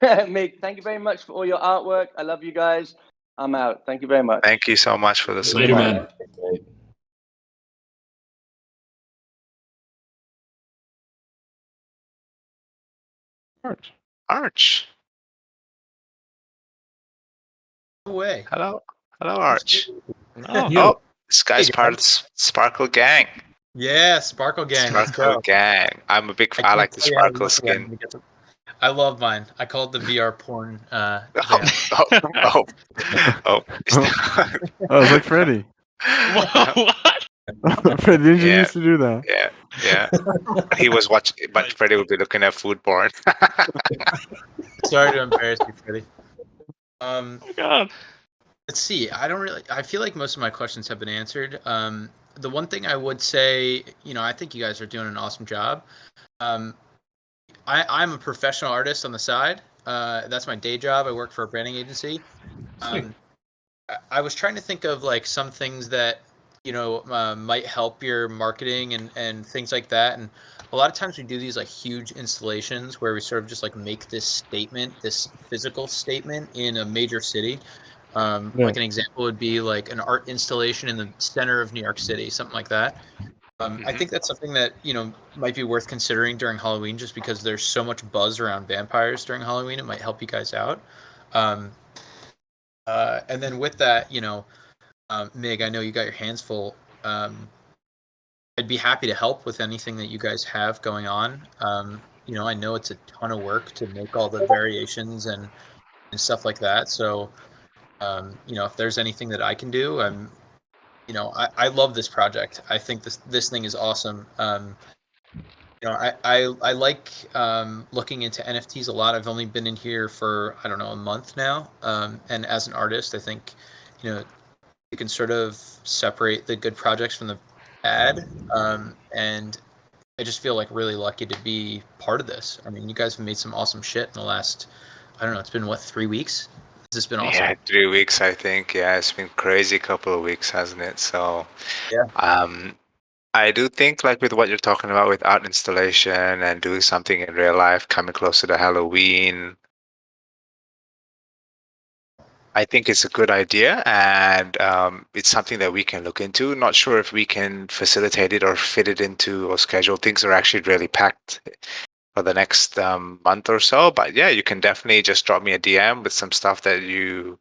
Mick. Thank you very much for all your artwork. I love you guys. I'm out. Thank you very much. Thank you so much for the support. Later, man. Arch. No way. Hello, Arch. Yo. This guy's part of the Sparkle Gang. Yeah, Sparkle Gang. Sparkle Gang. I'm a big fan. I like the Sparkle skin. I love mine. I call it the VR porn. Oh. I was like Freddy. What? Freddy, didn't you used to do that? Yeah. He was watching, but Freddy would be looking at food porn. Sorry to embarrass you, Freddy. Oh God. Let's see. I feel like most of my questions have been answered. The one thing I would say, I think you guys are doing an awesome job. I'm a professional artist on the side. That's my day job. I work for a branding agency. I was trying to think of like some things that might help your marketing and things like that. And a lot of times we do these like huge installations where we sort of just like make this statement, this physical statement in a major city. Like an example would be like an art installation in the center of New York City, something like that. I think that's something that might be worth considering during Halloween, just because there's so much buzz around vampires during Halloween. It might help you guys out. And then with that, Mig, I know you got your hands full. I'd be happy to help with anything that you guys have going on. I know it's a ton of work to make all the variations and stuff like that. So, if there's anything that I can do, I love this project. I think this thing is awesome. I like looking into NFTs a lot. I've only been in here for a month now, and as an artist, I think you can sort of separate the good projects from the bad, and I just feel like really lucky to be part of this. I mean, you guys have made some awesome shit in the last it's been what, 3 weeks? This has been awesome. Yeah, 3 weeks, I think. Yeah, it's been crazy couple of weeks, hasn't it? So, yeah. I do think like with what you're talking about with art installation and doing something in real life, coming closer to Halloween, I think it's a good idea, and it's something that we can look into. Not sure if we can facilitate it or fit it into our schedule. Things are actually really packed for the next month or so, but yeah, you can definitely just drop me a DM with some stuff that you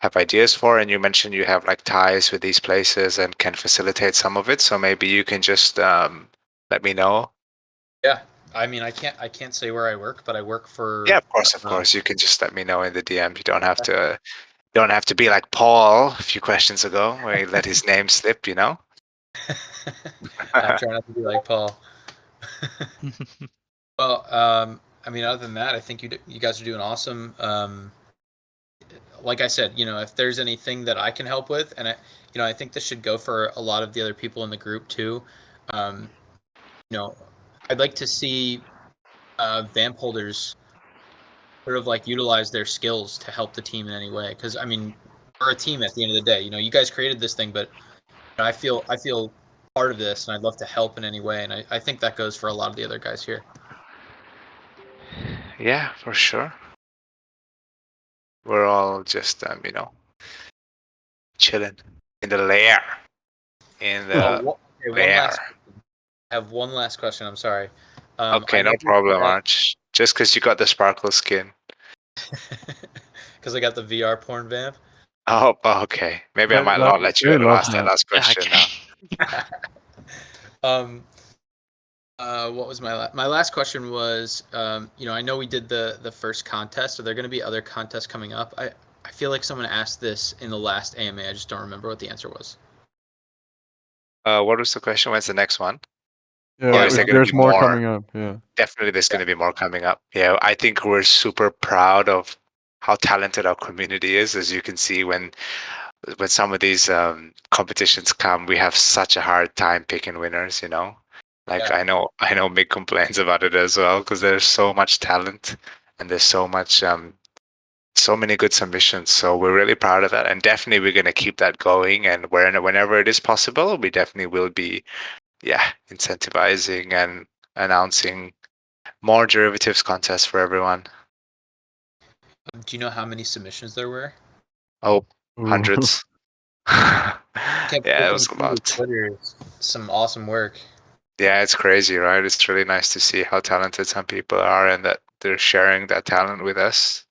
have ideas for, and you mentioned you have like ties with these places and can facilitate some of it, so maybe you can just let me know. Yeah, I mean, I can't say where I work, but I work for Yeah, of course you can just let me know in the DM. You don't have to be like Paul a few questions ago where he let his name slip, I try not to be like Paul. Well, I mean, other than that, I think you guys are doing awesome. Like I said, if there's anything that I can help with, and I think this should go for a lot of the other people in the group too. I'd like to see vamp holders sort of like utilize their skills to help the team in any way. Because I mean, we're a team at the end of the day. You guys created this thing, but I feel part of this, and I'd love to help in any way. And I think that goes for a lot of the other guys here. Yeah, for sure. We're all just chilling in the lair. In the lair. I have one last question. I'm sorry. Okay, no problem, Arch. Just because you got the sparkle skin. Because I got the VR porn vamp. Oh, okay. Maybe I might not let you ask that last question now. What was my last question was, I know we did the first contest. Are there going to be other contests coming up? I feel like someone asked this in the last AMA. I just don't remember what the answer was. What was the question? When's the next one? Yeah, there's more coming up. Yeah, definitely there's going to be more coming up. Yeah, I think we're super proud of how talented our community is. As you can see, when some of these competitions come, we have such a hard time picking winners. Like I know Mick complains about it as well, because there's so much talent and there's so much so many good submissions. So we're really proud of that, and definitely we're going to keep that going. And whenever it is possible, we definitely will be incentivizing and announcing more derivatives contests for everyone. Do you know how many submissions there were? Oh, hundreds. Yeah, it was a lot. Twitter, some awesome work. Yeah, it's crazy, right? It's really nice to see how talented some people are, and that they're sharing that talent with us.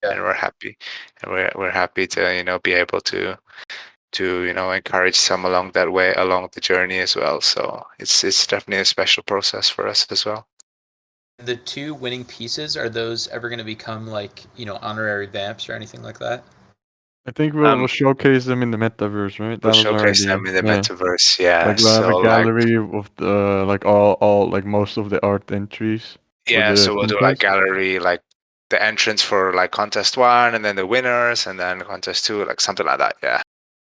Yeah. And we're happy, and we're happy to be able to encourage some along that way, along the journey as well. So it's definitely a special process for us as well. The 2 winning pieces, are those ever going to become like honorary vamps or anything like that? I think we'll showcase them in the metaverse, right? We'll showcase them in the metaverse, yeah. Like we'll have a gallery of the all like most of the art entries. Yeah, so we'll do like gallery, like the entrance for like contest 1, and then the winners, and then contest 2, like something like that. Yeah.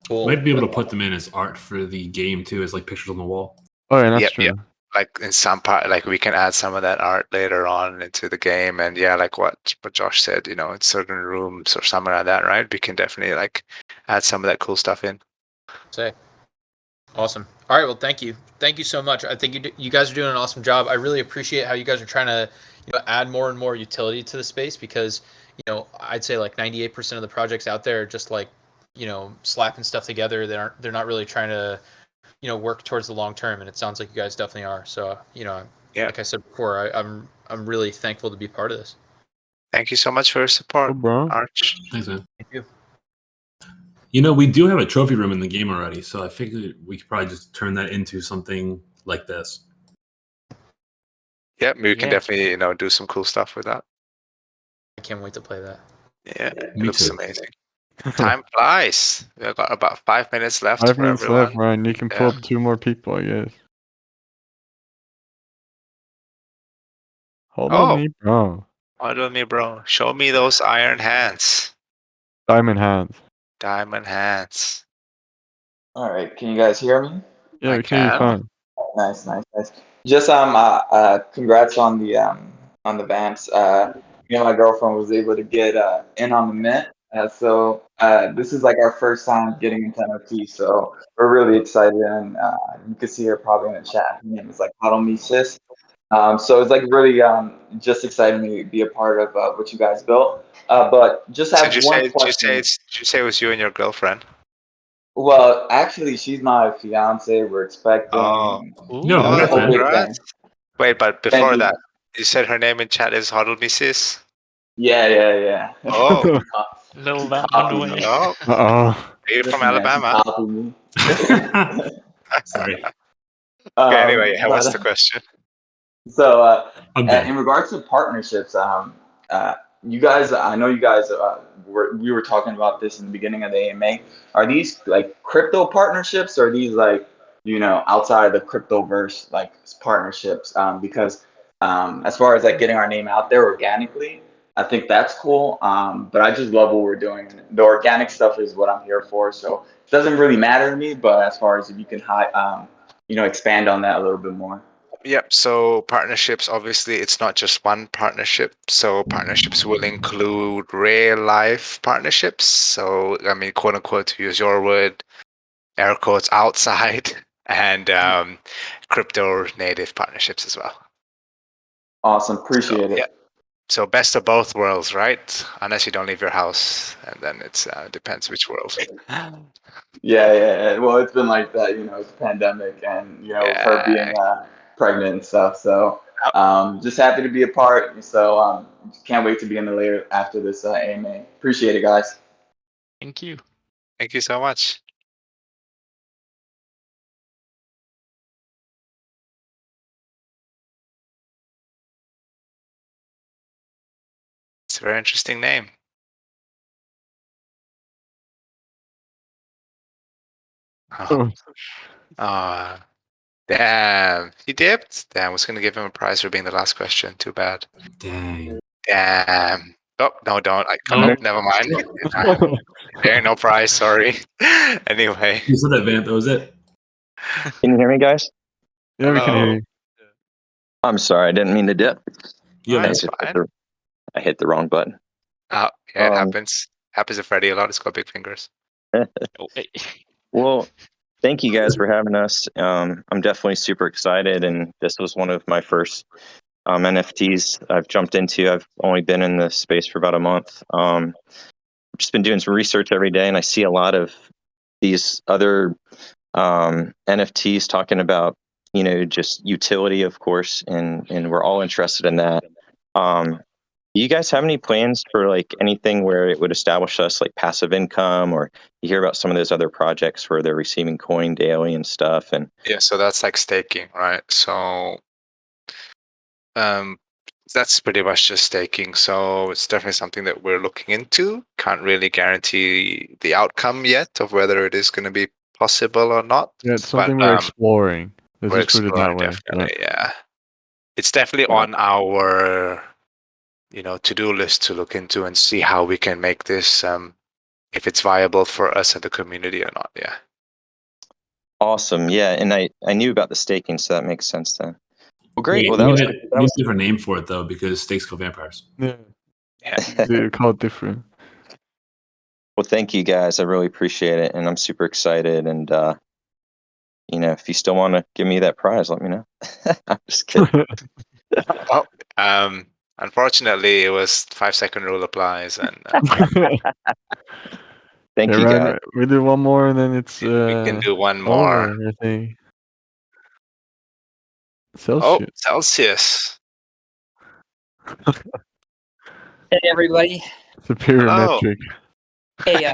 Cool. Might be able to put them in as art for the game too, as like pictures on the wall. Oh yeah, that's Yep, true. yep. Like in some part, like we can add some of that art later on into the game, and yeah, like what Josh said, in certain rooms or something like that, right? We can definitely like add some of that cool stuff in. Say. Awesome. All right. Well, thank you so much. I think you guys are doing an awesome job. I really appreciate how you guys are trying to add more and more utility to the space, because I'd say like 98% of the projects out there are just like slapping stuff together. They're not really trying to work towards the long term, and it sounds like you guys definitely are. So like I said before, I'm really thankful to be part of this. Thank you so much for your support, bro. Arch. Thanks, man. Thank you. We do have a trophy room in the game already, so I figured we could probably just turn that into something like this. Yeah, we can definitely do some cool stuff with that. I can't wait to play that. Yeah, it Me looks too. amazing. Time flies. We've got about 5 minutes left 5 for minutes everyone. left, Ryan. You can pull up 2 more people, I guess. Hold on me, bro. Hold on me, bro. Show me those iron hands. Diamond hands. Diamond hands. All right, can you guys hear me? Yeah, we can hear you fine. Nice. Just congrats on the vamps. Me and my girlfriend was able to get in on the mint. So this is like our first time getting into NFT, so we're really excited, and you can see her probably in the chat. Her name is like Huddle Me Sis. So it's like really just exciting to be a part of what you guys built. But just So have one question. did you say it was you and your girlfriend? Well, actually, she's my fiance. We're expecting. Oh, it's a whole big thing. Wait, but Thank before you. that, you said her name in chat is Huddle Me Sis? Yeah. Oh. Little vamp Copied went away. me. Oh. Uh-oh. Are you from Listen, man, she Alabama? copied me. Sorry. Okay, anyway, what's but, the question? So, I'm good. in regards to partnerships, you guys, I know you guys we were talking about this in the beginning of the AMA. Are these like crypto partnerships, or are these like outside of the cryptoverse like partnerships? Because as far as like getting our name out there organically, I think that's cool. But I just love what we're doing. The organic stuff is what I'm here for. So it doesn't really matter to me. But as far as if you can expand on that a little bit more. Yep. So partnerships, obviously, it's not just one partnership. So partnerships will include real life partnerships. So, I mean, quote unquote, to use your word, air quotes, outside, and crypto native partnerships as well. Awesome. Appreciate it. Yeah. So best of both worlds, right? Unless you don't leave your house, and then it depends which world. Yeah. Well, it's been like that, it's a pandemic, and her being pregnant and stuff. So just happy to be a part. So can't wait to be in the layer after this AMA. Appreciate it, guys. Thank you. Thank you so much. It's a very interesting name. Damn. He dipped? Damn, I was going to give him a prize for being the last question. Too bad. Dang. Damn. Oh, no, don't. Never mind. There ain't no prize, sorry. Anyway. You said that, Vamp. That was it. Can you hear me, guys? Yeah, we can hear you. I'm sorry, I didn't mean to dip. Yeah, that's fine. I hit the wrong button. Oh, yeah, it happens. Happens to Freddy a lot. He's got big fingers. Well, thank you guys for having us. I'm definitely super excited, and this was one of my first NFTs I've jumped into. I've only been in this space for about a month. I've just been doing some research every day, and I see a lot of these other NFTs talking about, just utility, of course, and we're all interested in that. Do you guys have any plans for like anything where it would establish us like passive income, or you hear about some of those other projects where they're receiving coin daily and stuff? And yeah, so that's like staking, right? So that's pretty much just staking. So it's definitely something that we're looking into. Can't really guarantee the outcome yet of whether it is going to be possible or not. Yeah, it's something we're exploring. We're Let's just put it that way. definitely, yeah. It's definitely on our to-do list to look into and see how we can make this, if it's viable for us and the community or not. Yeah. Awesome. Yeah, and I knew about the staking, so that makes sense then. Well, great. Wait, Well, that we was need a different name for it though, because stakes kill vampires. Yeah. Yeah. They call it different. Well, thank you guys. I really appreciate it, and I'm super excited. And if you still want to give me that prize, let me know. I'm just kidding. Oh, unfortunately, it was 5-second rule applies, and Thank Yeah, you, Ryan, guys. we do one more, and then it's we can do one more. over, I think. Oh, Celsius. Celsius. Hey, everybody. Superior Hello. metric. Hey,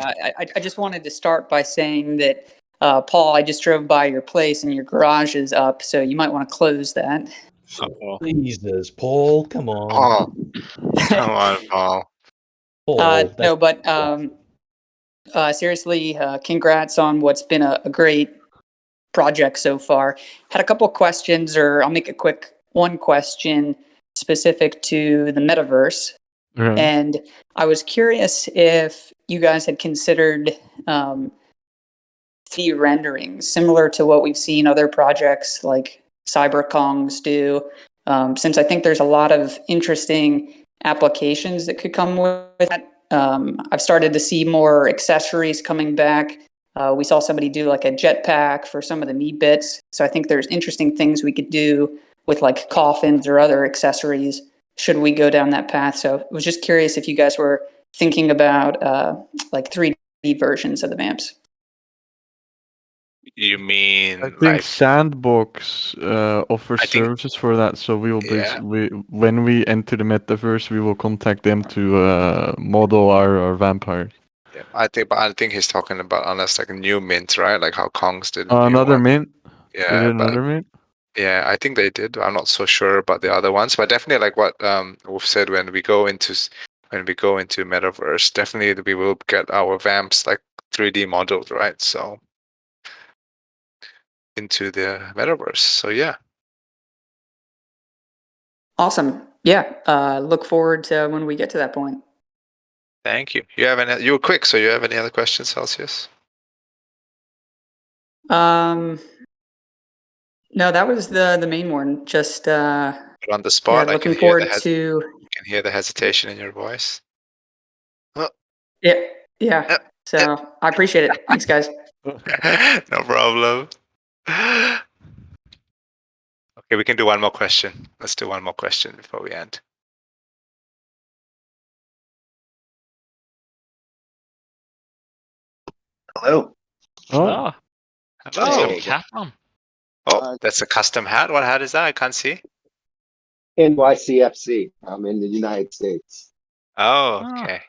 I just wanted to start by saying that, Paul, I just drove by your place and your garage is up, so you might want to close that. Jesus, Paul, come on. Paul. Come on, Paul. Paul, No, but seriously, congrats on what's been a great project so far. Had a couple questions, or I'll make it quick. One question specific to the metaverse. Right. And I was curious if you guys had considered 3D renderings, similar to what we've seen other projects like CyberKongs do, since I think there's a lot of interesting applications that could come with that. I've started to see more accessories coming back. We saw somebody do like a jetpack for some of the knee bits. So I think there's interesting things we could do with like coffins or other accessories should we go down that path. So I was just curious if you guys were thinking about like 3D versions of the vamps. You mean I think like Sandbox offers services for that, so we will basically, when we enter the metaverse, we will contact them to model our vampires. Yeah, I think he's talking about unless like a new mint, right? Like how Kongs did a new Another one. mint? Yeah, They did but another mint? yeah, I think they did. I'm not so sure about the other ones, but definitely like what Wolf said, when we go into metaverse, definitely we will get our vamps like 3D modeled, right? So into the metaverse. So yeah. Awesome. Yeah. Look forward to when we get to that point. Thank you. You were quick, so you have any other questions, Celsius? No, that was the main one. Just Put on the yeah, spot. I can looking hear forward to can hear the hesitation in your voice. Oh. yeah. So I appreciate it. Thanks, guys. No problem. Okay, we can do one more question. Let's do one more question before we end. Hello. Oh. Hello. Nice cap on. Oh, that's a custom hat. What hat is that? I can't see. NYCFC. I'm in the United States. Oh, okay.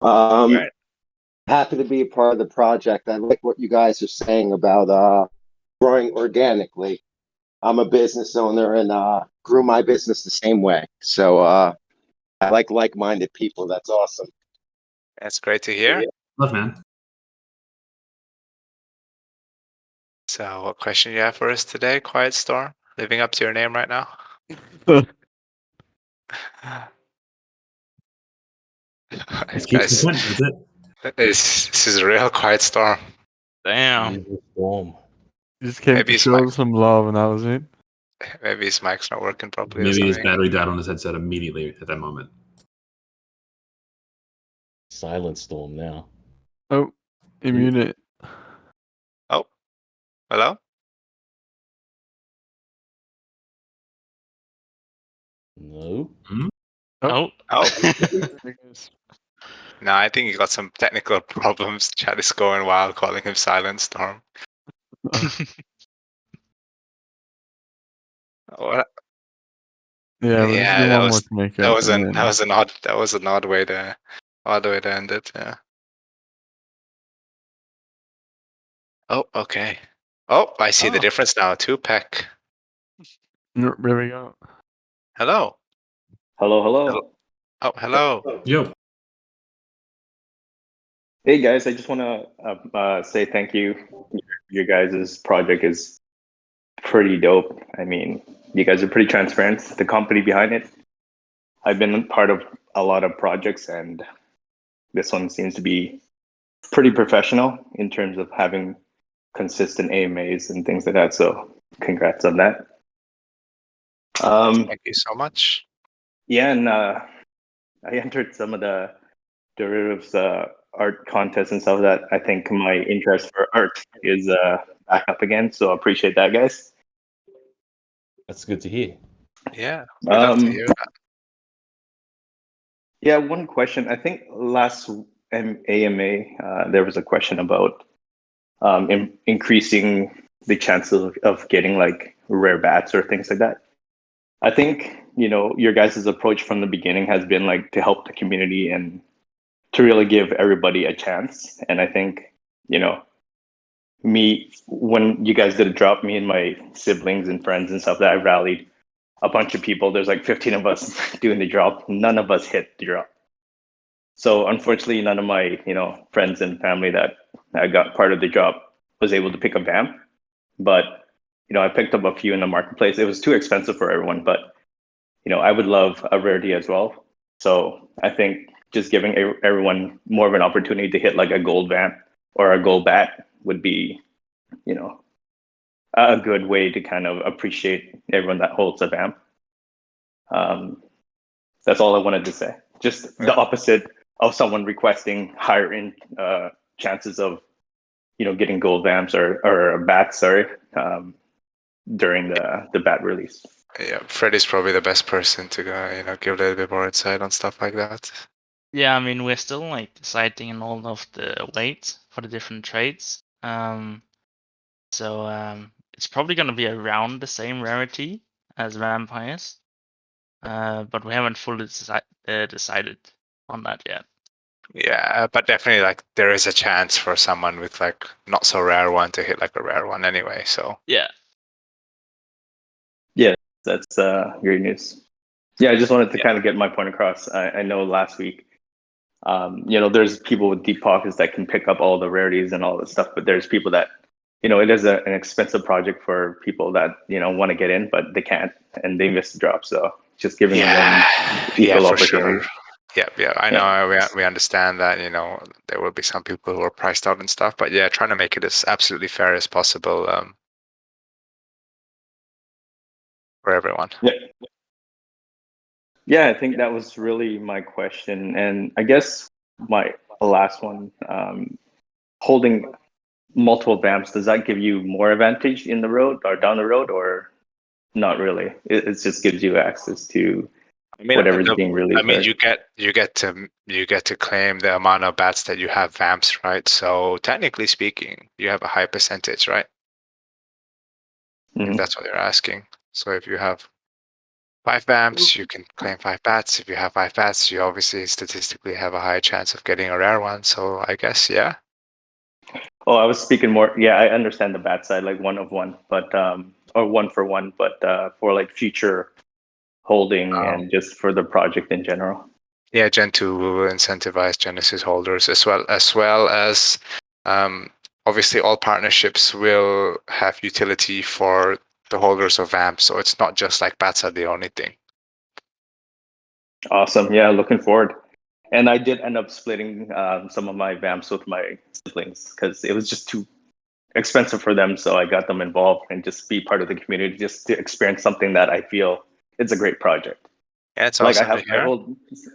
Right. Happy to be a part of the project. I like what you guys are saying about growing organically. I'm a business owner and grew my business the same way. So I like like-minded people. That's awesome. That's great to hear. Love, man. So, what question you have for us today, Quiet Storm? Living up to your name right now. It keeps the that's it. This is a real Quiet Storm. Damn. Storm. Just came Maybe to it's show some love, and that was it. Maybe his mic's not working properly. or Maybe his something. battery died on his headset immediately at that moment. Silent Storm now. Oh, immune it. Oh, hello? No. Oh. No, I think he got some technical problems. Chat is going wild, calling him Silent Storm. What? Yeah, but let's do one more to make that up. was and an then- odd way to end it. Yeah. Oh, okay. Oh, I see the difference now. 2-pack. There we go. Hello. Hello. Oh, hello. Yo. Hey guys, I just want to say thank you. Your guys' project is pretty dope. I mean, you guys are pretty transparent. The company behind it. I've been part of a lot of projects, and this one seems to be pretty professional in terms of having consistent AMAs and things like that. So congrats on that. Thank you so much. Yeah, and I entered some of the derivatives art contests and stuff that I think my interest for art is back up again. So I appreciate that, guys. That's good to hear. Yeah, we'd love to hear that. Yeah, one question. I think last AMA, there was a question about increasing the chances of getting like rare bats or things like that. I think, your guys' approach from the beginning has been like to help the community and to really give everybody a chance. And I think, when you guys did a drop, me and my siblings and friends and stuff, that I rallied a bunch of people. There's like 15 of us doing the drop. None of us hit the drop. So unfortunately, none of my, friends and family that I got part of the drop was able to pick a vamp. But, I picked up a few in the marketplace. It was too expensive for everyone, but, I would love a rarity as well. So I think just giving everyone more of an opportunity to hit like a gold vamp or a gold bat would be, a good way to kind of appreciate everyone that holds a vamp. That's all I wanted to say. Just the opposite of someone requesting higher chances of, getting gold vamps or bats, during the bat release. Yeah, Freddy's probably the best person to go, give a little bit more insight on stuff like that. Yeah, I mean, we're still like deciding on all of the weights for the different trades. So it's probably going to be around the same rarity as vampires, but we haven't fully decided on that yet. Yeah, but definitely like there is a chance for someone with like not so rare one to hit like a rare one anyway. So yeah. Yeah, that's great news. Yeah, I just wanted to kind of get my point across. I know last week, there's people with deep pockets that can pick up all the rarities and all this stuff, but there's people that, it is an expensive project for people that, want to get in, but they can't and they miss the drop. So just giving them equal opportunity. Sure. Yeah, I know. We understand that, there will be some people who are priced out and stuff, but yeah, trying to make it as absolutely fair as possible for everyone. Yeah, I think that was really my question. And I guess my last one, holding multiple vamps, does that give you more advantage in the road or down the road, or not really? It just gives you access to whatever's being released. I mean, you get to claim the amount of bats that you have vamps, right? So technically speaking, you have a high percentage, right? If that's what you're asking. So if you have 5 vamps, you can claim 5 bats. If you have 5 bats, you obviously statistically have a higher chance of getting a rare one. So I guess, yeah. Oh, I was speaking more. Yeah, I understand the bat side, like 1 of 1, but or 1 for 1, but for like future holding and just for the project in general. Yeah, Gen 2 will incentivize Genesis holders as well as obviously all partnerships will have utility for the holders of vamps. So it's not just like bats are the only thing. Awesome. Yeah, looking forward. And I did end up splitting some of my vamps with my siblings because it was just too expensive for them. So I got them involved and just be part of the community, just to experience something that I feel it's a great project. Yeah, it's like awesome I to hear.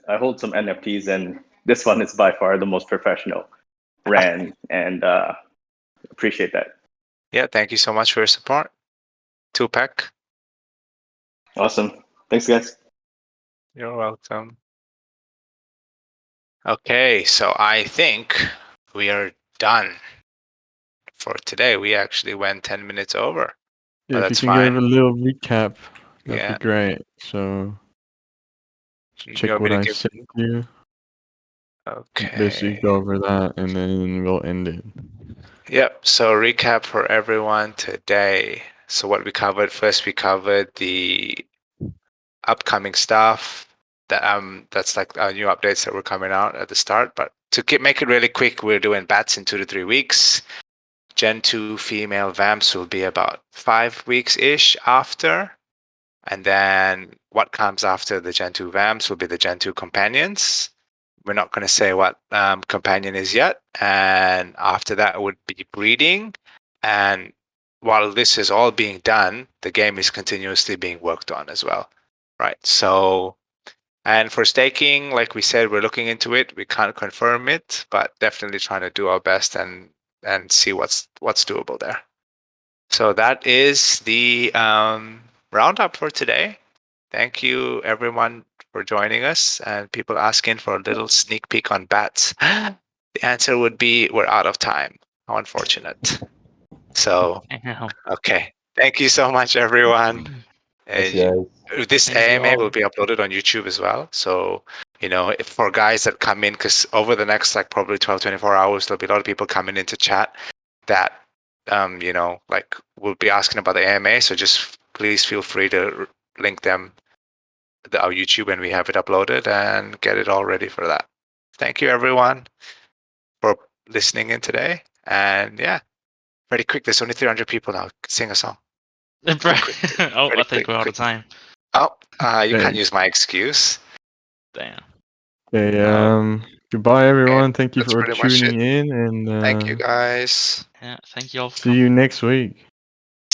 I hold some NFTs, and this one is by far the most professional ran, and appreciate that. Yeah, thank you so much for your support. Tupac. Awesome. Thanks, guys. You're welcome. Okay, so I think we are done for today. We actually went 10 minutes over. Yeah, but if that's you can fine. give a little recap, that'd Yeah. be great. So You check want me what to I give- sent you. Okay. Basically go over that and then we'll end it. Yep. So recap for everyone today. So what we covered first, we covered the upcoming stuff that's like new updates that were coming out at the start. But to make it really quick, we're doing bats in 2 to 3 weeks. Gen 2 female vamps will be about 5 weeks ish after. And then what comes after the Gen 2 vamps will be the Gen 2 companions. We're not going to say what companion is yet. And after that would be breeding. And while this is all being done, the game is continuously being worked on as well. Right. So, and for staking, like we said, we're looking into it. We can't confirm it, but definitely trying to do our best and see what's doable there. So that is the roundup for today. Thank you, everyone, for joining us and people asking for a little sneak peek on bats. The answer would be we're out of time. How unfortunate. So, okay. Thank you so much, everyone. Thanks, guys. This Thank you AMA all. will be uploaded on YouTube as well. So, you know, if for guys that come in, because over the next like probably 12, 24 hours, there'll be a lot of people coming into chat that, you know, like will be asking about the AMA. So just please feel free to link them our YouTube when we have it uploaded and get it all ready for that. Thank you, everyone, for listening in today. And yeah, pretty quick. There's only 300 people now. Sing a song. Oh, I think we're out of time. Oh, you can't Okay. use my excuse. Damn. Okay, goodbye everyone. Thank you That's for pretty much it. tuning in, and Thank you, guys. Yeah, thank you all for see coming. you next week.